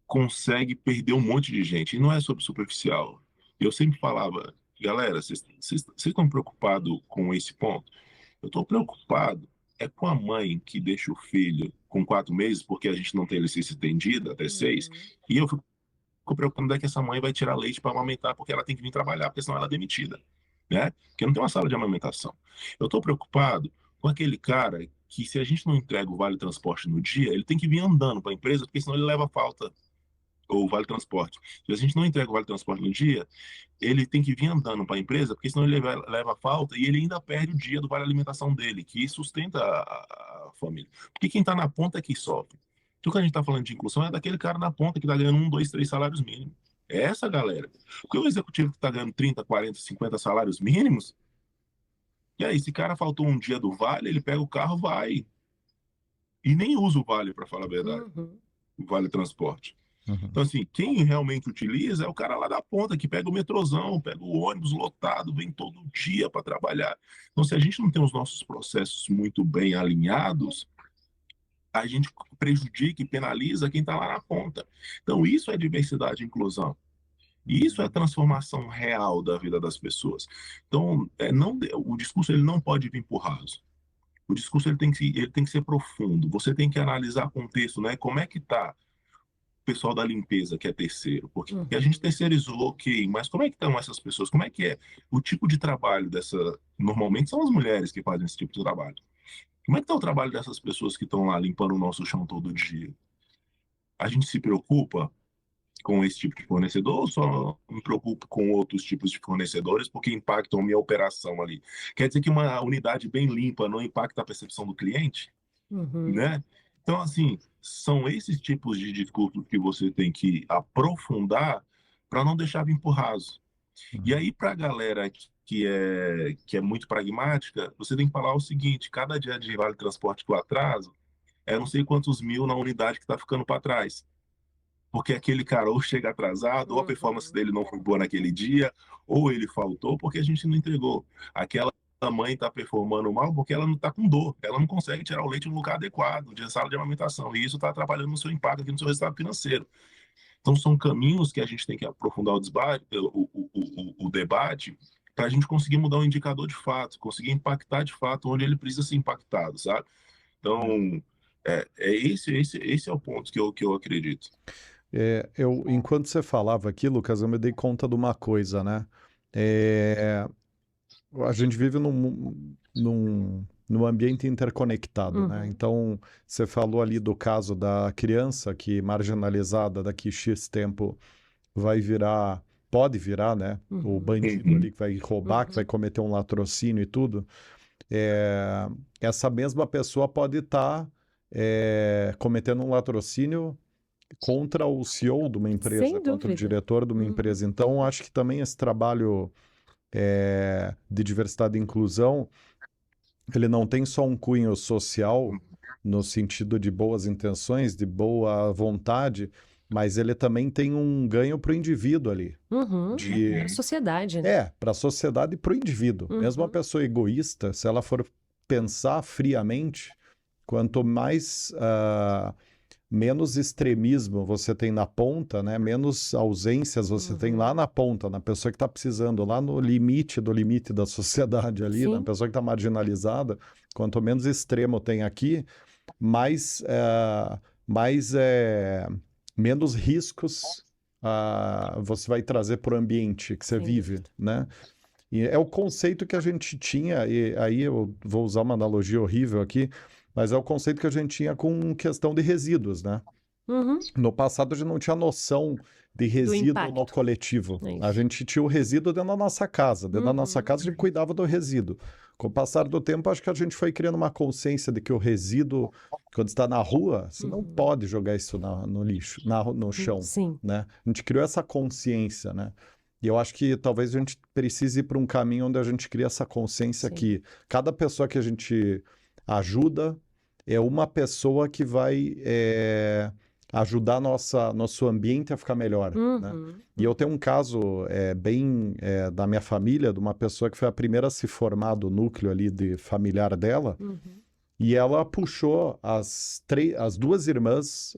Speaker 2: consegue perder um monte de gente. E não é sobre superficial. Eu sempre falava, galera, vocês estão preocupados com esse ponto? Eu estou preocupado com a mãe que deixa o filho com 4 meses, porque a gente não tem licença estendida até 6,
Speaker 3: Uhum.
Speaker 2: e eu fico preocupado é que essa mãe vai tirar leite para amamentar, porque ela tem que vir trabalhar, porque senão ela é demitida, né? Porque não tem uma sala de amamentação. Eu estou preocupado com aquele cara que, se a gente não entrega o vale transporte no dia, ele tem que vir andando para a empresa, porque senão ele leva falta, ou o vale transporte. Se a gente não entrega o vale transporte no dia, ele tem que vir andando para a empresa, porque senão ele leva falta e ele ainda perde o dia do vale alimentação dele, que sustenta a família. Porque quem está na ponta é que sofre. Então, quando a gente está falando de inclusão, é daquele cara na ponta que está ganhando 1, 2, 3 salários mínimos. É essa galera. Porque o executivo que está ganhando 30, 40, 50 salários mínimos, e aí, esse cara faltou um dia do vale, ele pega o carro, vai. E nem usa o vale, para falar a verdade.
Speaker 3: Uhum.
Speaker 2: O vale transporte. Então, assim, quem realmente utiliza é o cara lá da ponta, que pega o metrozão, pega o ônibus lotado, vem todo dia para trabalhar. Então, se a gente não tem os nossos processos muito bem alinhados, a gente prejudica e penaliza quem está lá na ponta. Então, isso é diversidade e inclusão. E isso é a transformação real da vida das pessoas. Então, o discurso ele não pode vir por raso. O discurso ele tem que ser profundo. Você tem que analisar contexto, né? Como é que está o pessoal da limpeza, que é terceiro? Porque a gente terceirizou, ok, mas como é que estão essas pessoas? Como é que é o tipo de trabalho dessa... Normalmente são as mulheres que fazem esse tipo de trabalho. Como é que está o trabalho dessas pessoas que estão lá limpando o nosso chão todo dia? A gente se preocupa com esse tipo de fornecedor ou só me preocupo com outros tipos de fornecedores porque impactam a minha operação ali? Quer dizer que uma unidade bem limpa não impacta a percepção do cliente? Né? Então, assim, são esses tipos de discursos que você tem que aprofundar para não deixar vir por raso. E aí, para a galera que é muito pragmática, você tem que falar o seguinte: cada dia de vale transporte que eu atraso é não sei quantos mil na unidade que está ficando para trás. Porque aquele cara ou chega atrasado, ou a performance dele não foi boa naquele dia, ou ele faltou porque a gente não entregou. Aquela mãe está performando mal porque ela não está com dor, ela não consegue tirar o leite no lugar adequado, de sala de amamentação, e isso está atrapalhando no seu impacto aqui no seu resultado financeiro. Então, são caminhos que a gente tem que aprofundar o debate para a gente conseguir mudar o indicador de fato, conseguir impactar de fato onde ele precisa ser impactado, sabe? Então, esse é o ponto que eu acredito.
Speaker 1: Enquanto você falava aqui, Lucas, eu me dei conta de uma coisa, né? A gente vive num ambiente interconectado, né? Então, você falou ali do caso da criança que, marginalizada daqui X tempo, pode virar, né? O bandido ali que vai roubar, que vai cometer um latrocínio e tudo. Essa mesma pessoa pode estar cometendo um latrocínio contra o CEO de uma empresa,
Speaker 3: Sem
Speaker 1: contra o
Speaker 3: dúvida.
Speaker 1: diretor de uma empresa. Então, acho que também esse trabalho de diversidade e inclusão, ele não tem só um cunho social, no sentido de boas intenções, de boa vontade, mas ele também tem um ganho para o indivíduo ali.
Speaker 3: A sociedade, né?
Speaker 1: Para a sociedade e para o indivíduo. Mesmo a pessoa egoísta, se ela for pensar friamente, quanto mais... menos extremismo você tem na ponta, né? Menos ausências você tem lá na ponta, na pessoa que está precisando, lá no limite do limite da sociedade ali, na pessoa que está marginalizada. Quanto menos extremo tem aqui, menos riscos você vai trazer para o ambiente que você vive, né? E é o conceito que a gente tinha, e aí eu vou usar uma analogia horrível aqui, mas é o conceito que a gente tinha com questão de resíduos, né? No passado a gente não tinha noção de resíduo no coletivo. A gente tinha o resíduo dentro da nossa casa. Dentro da nossa casa a gente cuidava do resíduo. Com o passar do tempo, acho que a gente foi criando uma consciência de que o resíduo, quando está na rua, você não pode jogar isso no lixo, no chão, né? A gente criou essa consciência, né? E eu acho que talvez a gente precise ir para um caminho onde a gente cria essa consciência que cada pessoa que a gente ajuda é uma pessoa que vai ajudar nosso ambiente a ficar melhor, né? E eu tenho um caso da minha família, de uma pessoa que foi a primeira a se formar do núcleo ali de familiar dela, e ela puxou as duas irmãs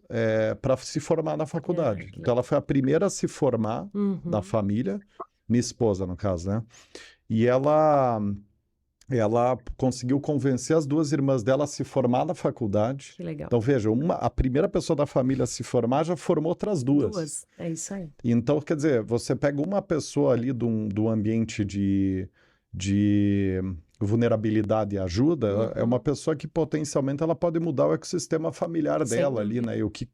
Speaker 1: para se formar na faculdade. Então ela foi a primeira a se formar da família, minha esposa no caso, né? E ela conseguiu convencer as duas irmãs dela a se formar na faculdade.
Speaker 3: Que legal.
Speaker 1: Então, veja, a primeira pessoa da família a se formar já formou outras duas.
Speaker 3: É isso aí.
Speaker 1: Então, quer dizer, você pega uma pessoa ali do ambiente de vulnerabilidade e ajuda, é uma pessoa que potencialmente ela pode mudar o ecossistema familiar dela ali, né? E o que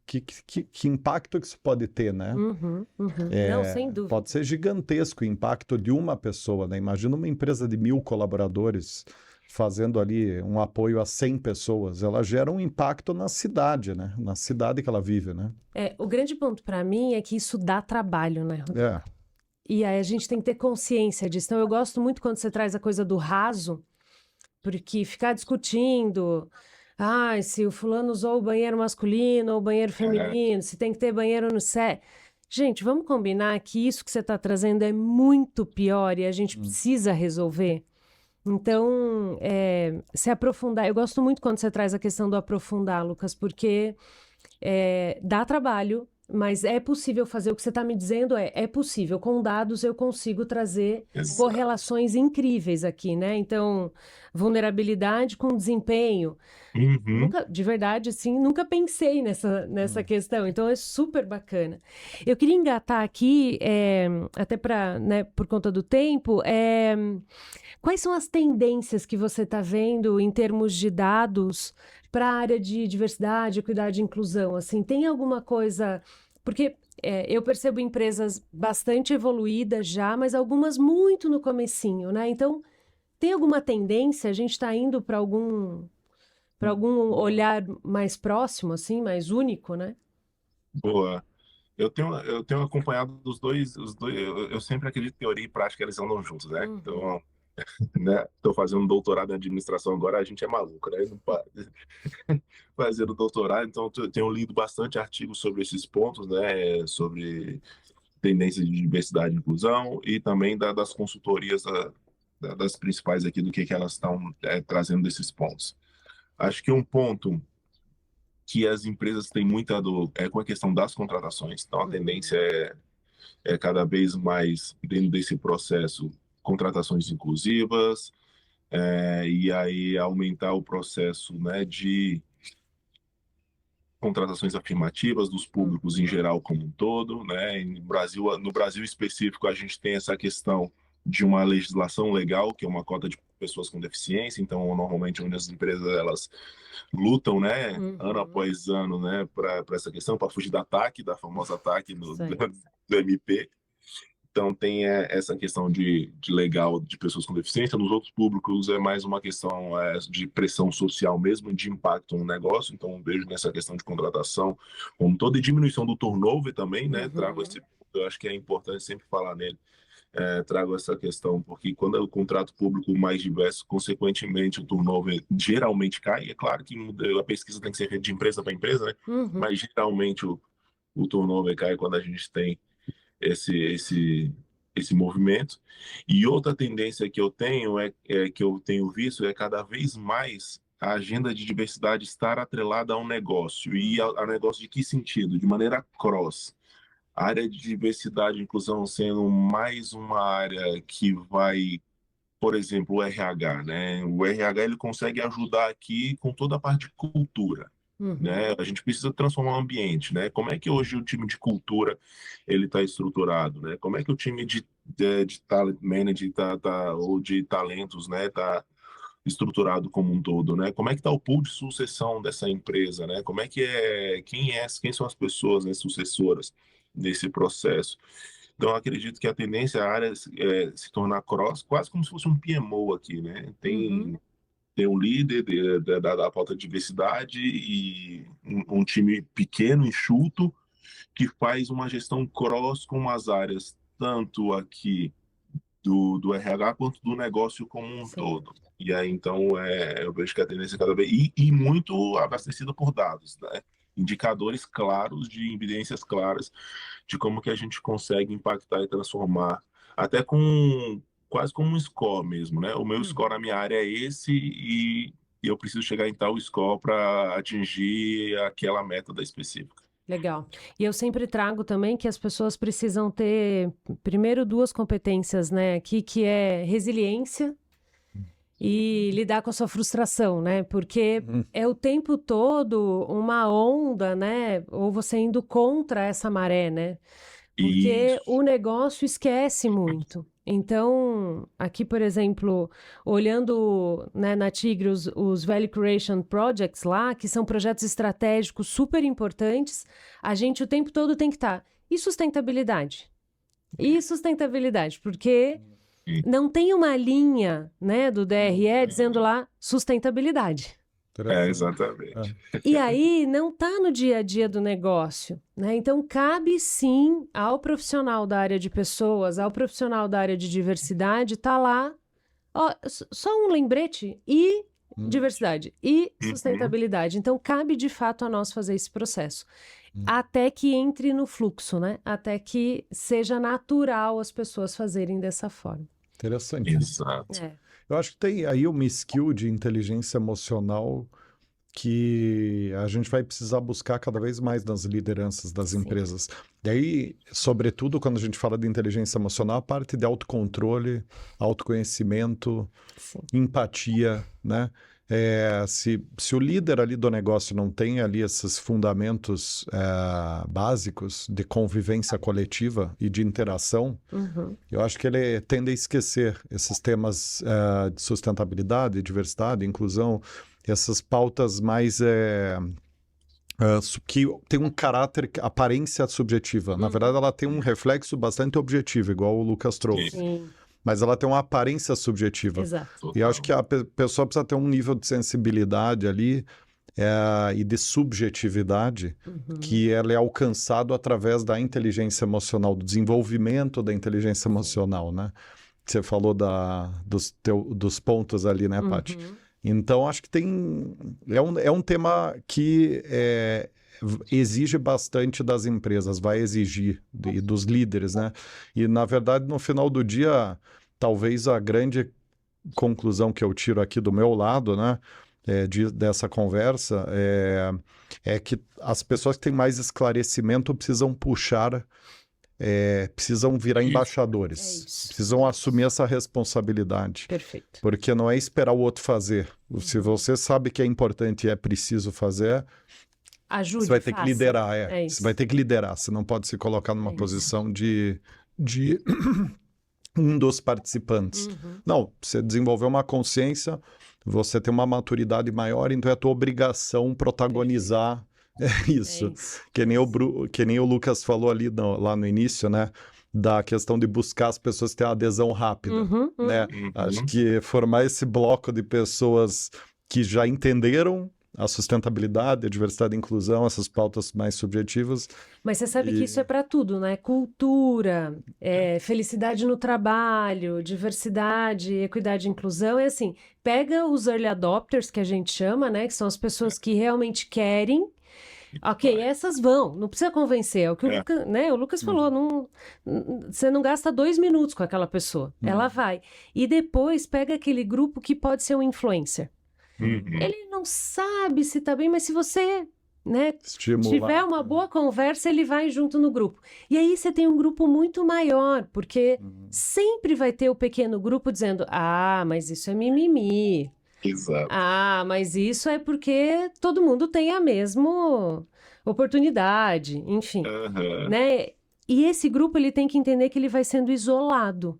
Speaker 1: impacto que isso pode ter, né?
Speaker 3: Não, sem dúvida.
Speaker 1: Pode ser gigantesco o impacto de uma pessoa, né? Imagina uma empresa de 1000 colaboradores fazendo ali um apoio a 100 pessoas. Ela gera um impacto na cidade, né? Na cidade que ela vive, né?
Speaker 3: O grande ponto para mim é que isso dá trabalho, né? E aí a gente tem que ter consciência disso. Então eu gosto muito quando você traz a coisa do raso, porque ficar discutindo Se o fulano usou o banheiro masculino ou o banheiro feminino, se tem que ter banheiro no set. Gente, vamos combinar que isso que você está trazendo é muito pior e a gente precisa resolver. Então, se aprofundar. Eu gosto muito quando você traz a questão do aprofundar, Lucas, porque dá trabalho, mas é possível fazer. O que você está me dizendo é possível. Com dados eu consigo trazer
Speaker 2: Exato.
Speaker 3: correlações incríveis aqui, né? Então, vulnerabilidade com desempenho.
Speaker 2: Uhum.
Speaker 3: De verdade, assim, nunca pensei nessa questão. Então, é super bacana. Eu queria engatar aqui, até para, né, por conta do tempo, quais são as tendências que você está vendo em termos de dados para a área de diversidade, equidade e inclusão? Assim, tem alguma coisa... Porque eu percebo empresas bastante evoluídas já, mas algumas muito no comecinho, né? Então, tem alguma tendência? A gente está indo para algum olhar mais próximo, assim, mais único, né?
Speaker 2: Boa. Eu tenho acompanhado os dois eu sempre acredito que teoria e prática eles andam juntos, né? Então, né, tô fazendo doutorado em administração agora, a gente é maluco, né? Não para. Fazendo doutorado, então eu tenho lido bastante artigos sobre esses pontos, né? Sobre tendências de diversidade e inclusão e também das consultorias das principais aqui do que elas estão trazendo desses pontos. Acho que um ponto que as empresas têm muita dor é com a questão das contratações. Então, a tendência é cada vez mais, dentro desse processo, contratações inclusivas, e aí aumentar o processo, né, de contratações afirmativas dos públicos em geral como um todo, né? No Brasil específico, a gente tem essa questão de uma legislação legal, que é uma cota de pessoas com deficiência, então normalmente onde as empresas elas lutam, né, ano após ano, né, para essa questão, para fugir do ataque, da famosa ataque do MP. Então tem essa questão de legal de pessoas com deficiência. Nos outros públicos é mais uma questão de pressão social mesmo, de impacto no negócio. Então vejo nessa questão de contratação como toda, e diminuição do turnover também, né? Trago esse, eu acho que é importante sempre falar nele. Trago essa questão porque quando é o contrato público mais diverso, consequentemente o turnover geralmente cai. É claro que a pesquisa tem que ser feita de empresa para empresa, né? Mas geralmente o turnover cai quando a gente tem esse movimento. E outra tendência que eu tenho que eu tenho visto cada vez mais a agenda de diversidade estar atrelada a um negócio. E a negócio de que sentido? De maneira cross. A área de diversidade e inclusão sendo mais uma área que vai, por exemplo, o RH, né? O RH ele consegue ajudar aqui com toda a parte de cultura. Né? A gente precisa transformar o ambiente, né? Como é que hoje o time de cultura ele está estruturado, né? Como é que o time de talent management ou de talentos, né, tá estruturado como um todo, né? Como é que está o pool de sucessão dessa empresa, né? Como é que quem são as pessoas, né, sucessoras nesse processo? Então, eu acredito que a tendência é a área se tornar cross, quase como se fosse um PMO aqui, né? Tem um líder da pauta de diversidade e um time pequeno, enxuto, que faz uma gestão cross com as áreas, tanto aqui do RH quanto do negócio como um todo. E aí, então, eu vejo que a tendência é cada vez... E muito abastecida por dados, né? Indicadores claros, de evidências claras de como que a gente consegue impactar e transformar, até com quase como um score mesmo, né? O meu score na minha área é esse e eu preciso chegar em tal score para atingir aquela meta da específica.
Speaker 3: Legal. E eu sempre trago também que as pessoas precisam ter, primeiro, duas competências, né? Aqui, que é resiliência e lidar com a sua frustração, né? Porque é o tempo todo uma onda, né? Ou você indo contra essa maré, né? Porque o negócio esquece muito. Então, aqui, por exemplo, olhando, né, na Tigre os Value Creation Projects lá, que são projetos estratégicos super importantes, a gente o tempo todo tem que estar. E sustentabilidade? E sustentabilidade, porque não tem uma linha, né, do DRE dizendo lá sustentabilidade.
Speaker 2: Exatamente.
Speaker 3: E aí não está no dia a dia do negócio, né? Então cabe sim ao profissional da área de pessoas, ao profissional da área de diversidade, tá lá. Ó, só um lembrete e diversidade e
Speaker 2: Uhum.
Speaker 3: sustentabilidade. Então, cabe de fato a nós fazer esse processo. Até que entre no fluxo, né? Até que seja natural as pessoas fazerem dessa forma.
Speaker 1: Interessante.
Speaker 2: Exato.
Speaker 3: É.
Speaker 1: Eu acho que tem aí uma skill de inteligência emocional que a gente vai precisar buscar cada vez mais nas lideranças das
Speaker 3: Sim.
Speaker 1: empresas. E aí, sobretudo, quando a gente fala de inteligência emocional, a parte de autocontrole, autoconhecimento,
Speaker 3: Sim.
Speaker 1: empatia, né? Se o líder ali do negócio não tem ali esses fundamentos básicos de convivência coletiva e de interação,
Speaker 3: Uhum.
Speaker 1: eu acho que ele tende a esquecer esses temas de sustentabilidade, diversidade, inclusão, essas pautas mais que tem um caráter, aparência subjetiva. Na verdade, ela tem um reflexo bastante objetivo, igual o Lucas trouxe.
Speaker 3: Sim,
Speaker 1: Mas ela tem uma aparência subjetiva.
Speaker 3: exato.
Speaker 1: E eu acho que a pessoa precisa ter um nível de sensibilidade ali e de subjetividade que ela é alcançado através da inteligência emocional, do desenvolvimento da inteligência emocional, né? Você falou dos pontos ali, né, Paty? Então, acho que é um tema que exige bastante das empresas, vai exigir dos líderes, né? E, na verdade, no final do dia, talvez a grande conclusão que eu tiro aqui do meu lado, né, dessa conversa, é que as pessoas que têm mais esclarecimento precisam puxar, precisam virar embaixadores,
Speaker 3: É isso.
Speaker 1: precisam assumir essa responsabilidade.
Speaker 3: Perfeito.
Speaker 1: Porque não é esperar o outro fazer. Se você sabe que é importante e é preciso fazer,
Speaker 3: Ajude,
Speaker 1: você vai ter que
Speaker 3: faça.
Speaker 1: liderar.
Speaker 3: É isso.
Speaker 1: Você vai ter que liderar. Você não pode se colocar numa posição de um dos participantes. Não, você desenvolveu uma consciência, você tem uma maturidade maior, então é a tua obrigação protagonizar isso.
Speaker 3: É isso.
Speaker 1: Que nem o Lucas falou ali lá no início, né? Da questão de buscar as pessoas que têm uma adesão rápida, né? Acho que formar esse bloco de pessoas que já entenderam a sustentabilidade, a diversidade e a inclusão, essas pautas mais subjetivas.
Speaker 3: Mas você sabe que isso é para tudo, né? Cultura, felicidade no trabalho, diversidade, equidade e inclusão. É assim, pega os early adopters, que a gente chama, né? Que são as pessoas que realmente querem. Ok, essas vão, não precisa convencer. É o que o Lucas falou, você não gasta 2 minutos com aquela pessoa. Ela vai. E depois pega aquele grupo que pode ser um influencer. Ele não sabe se tá bem, mas se você, né, tiver uma boa conversa, ele vai junto no grupo. E aí você tem um grupo muito maior, porque sempre vai ter o pequeno grupo dizendo: ah, mas isso é mimimi.
Speaker 2: Exato.
Speaker 3: Ah, mas isso é porque todo mundo tem a mesma oportunidade, enfim, né? E esse grupo, ele tem que entender que ele vai sendo isolado.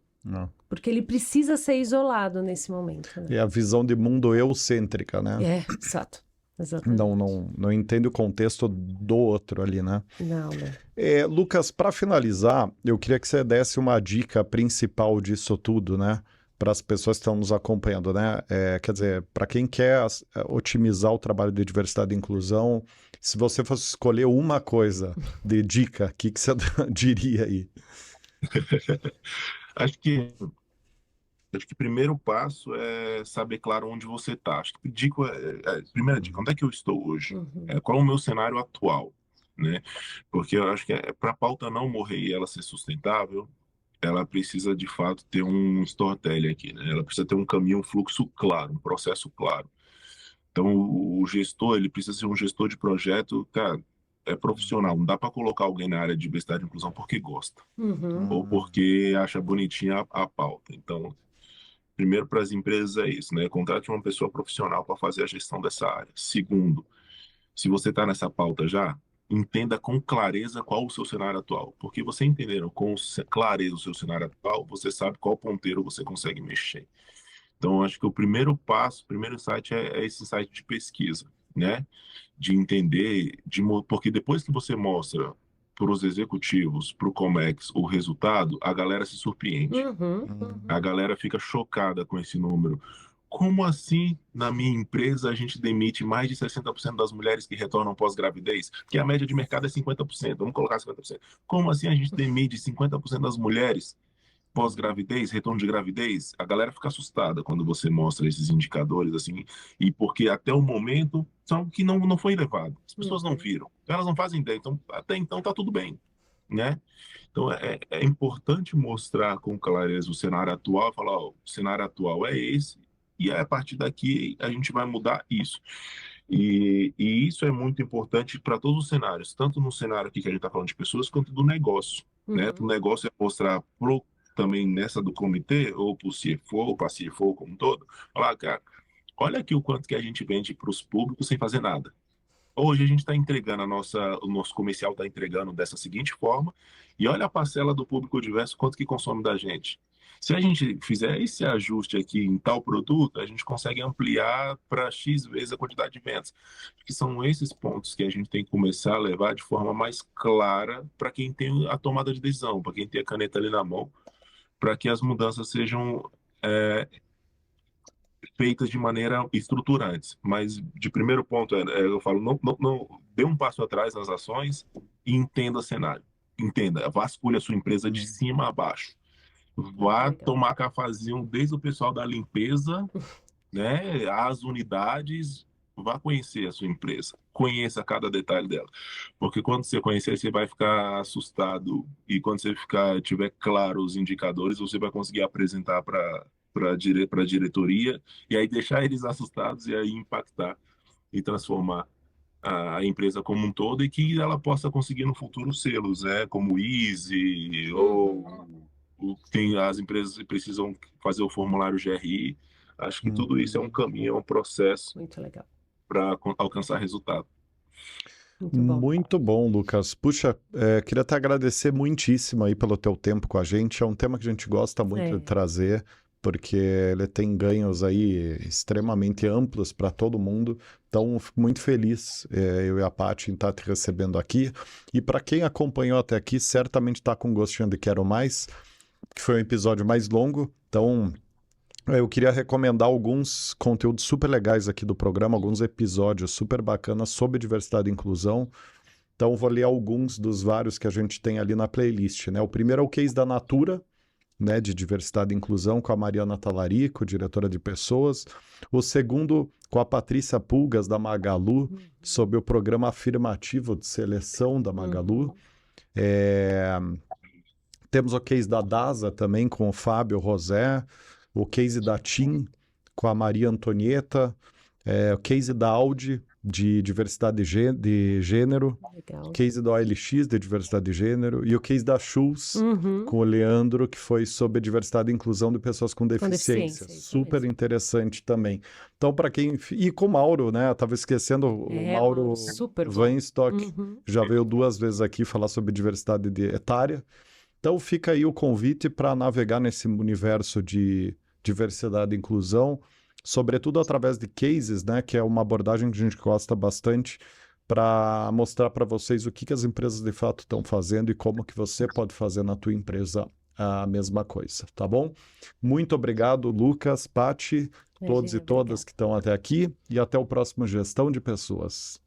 Speaker 3: Porque ele precisa ser isolado nesse momento. Né?
Speaker 1: É a visão de mundo eucêntrica, né?
Speaker 3: Exato. Exatamente.
Speaker 1: Não entende o contexto do outro ali, né?
Speaker 3: Não.
Speaker 1: Lucas, para finalizar, eu queria que você desse uma dica principal disso tudo, né? Para as pessoas que estão nos acompanhando, né? Quer dizer, para quem quer otimizar o trabalho de diversidade e inclusão, se você fosse escolher uma coisa de dica, o que você diria aí?
Speaker 2: Acho que o primeiro passo é saber, claro, onde você está. Acho que primeira dica, onde é que eu estou hoje? Qual é o meu cenário atual? Né? Porque eu acho que para a pauta não morrer e ela ser sustentável, ela precisa, de fato, ter um storytelling aqui. Né? Ela precisa ter um caminho, um fluxo claro, um processo claro. Então, o gestor, ele precisa ser um gestor de projeto, cara, profissional. Não dá para colocar alguém na área de diversidade e inclusão porque gosta. Ou porque acha bonitinha a pauta. Então, primeiro, para as empresas é isso, né? Contrate uma pessoa profissional para fazer a gestão dessa área. Segundo, se você está nessa pauta já, entenda com clareza qual o seu cenário atual. Porque você entendendo com clareza o seu cenário atual, você sabe qual ponteiro você consegue mexer. Então, acho que o primeiro passo, o primeiro insight é esse insight de pesquisa, né? De entender, porque depois que você mostra para os executivos, para o Comex, o resultado, a galera se surpreende. A galera fica chocada com esse número. Como assim, na minha empresa, a gente demite mais de 60% das mulheres que retornam pós-gravidez? Porque a média de mercado é 50%, vamos colocar 50%. Como assim a gente demite 50% das mulheres pós-gravidez, retorno de gravidez, a galera fica assustada quando você mostra esses indicadores, assim, e porque até o momento são que não foi levado. As pessoas não viram, elas não fazem ideia, então até então tá tudo bem, né? Então é importante mostrar com clareza o cenário atual, falar, ó, o cenário atual é esse, e a partir daqui a gente vai mudar isso. E isso é muito importante para todos os cenários, tanto no cenário aqui que a gente está falando de pessoas, quanto do negócio, né? O negócio é mostrar também nessa do comitê, ou para o CFO, ou para a CFO como um todo, falar, cara, olha aqui o quanto que a gente vende para os públicos sem fazer nada. Hoje a gente está entregando o nosso comercial está entregando dessa seguinte forma, e olha a parcela do público diverso, quanto que consome da gente. Se a gente fizer esse ajuste aqui em tal produto, a gente consegue ampliar para X vezes a quantidade de vendas. Que são esses pontos que a gente tem que começar a levar de forma mais clara para quem tem a tomada de decisão, para quem tem a caneta ali na mão, para que as mudanças sejam feitas de maneira estruturantes. Mas, de primeiro ponto, eu falo, não dê um passo atrás nas ações e entenda o cenário. Entenda, vasculhe a sua empresa de cima a baixo. Vá tomar cafazinho desde o pessoal da limpeza, né, às unidades, vá conhecer a sua empresa, conheça cada detalhe dela, porque quando você conhecer, você vai ficar assustado, e quando você tiver claro os indicadores, você vai conseguir apresentar para a diretoria, e aí deixar eles assustados, e aí impactar e transformar a empresa como um todo, e que ela possa conseguir no futuro selos, né, como o Easy, ou tem as empresas que precisam fazer o formulário GRI. Acho que tudo isso é um caminho, é um processo
Speaker 3: Muito legal.
Speaker 2: para alcançar resultado.
Speaker 1: Muito bom, Lucas. Puxa, queria te agradecer muitíssimo aí pelo teu tempo com a gente. É um tema que a gente gosta muito de trazer, porque ele tem ganhos aí extremamente amplos para todo mundo. Então, fico muito feliz, eu e a Paty, em estar te recebendo aqui. E para quem acompanhou até aqui, certamente está com gostinho de Quero Mais, que foi um episódio mais longo. Então, eu queria recomendar alguns conteúdos super legais aqui do programa, alguns episódios super bacanas sobre diversidade e inclusão. Então, vou ler alguns dos vários que a gente tem ali na playlist, né? O primeiro é o case da Natura, né, de diversidade e inclusão, com a Mariana Talarico, diretora de pessoas. O segundo, com a Patrícia Pulgas, da Magalu, sobre o programa afirmativo de seleção da Magalu. Temos o case da DASA também, com o Fábio Rosé. O case da TIM, com a Maria Antonieta. O case da Audi, de diversidade de gênero.
Speaker 3: Legal.
Speaker 1: O case da OLX, de diversidade de gênero. E o case da Schultz, com o Leandro, que foi sobre a diversidade e inclusão de pessoas com deficiência. Super interessante também. Então, para quem... E com o Mauro, né? Eu estava esquecendo, o Mauro Weinstock já veio 2 vezes aqui falar sobre diversidade etária. Então, fica aí o convite para navegar nesse universo de diversidade e inclusão, sobretudo através de cases, né, que é uma abordagem que a gente gosta bastante, para mostrar para vocês o que as empresas de fato estão fazendo e como que você pode fazer na tua empresa a mesma coisa, tá bom? Muito obrigado, Lucas, Paty, todos e todas que estão até aqui, e até o próximo Gestão de Pessoas.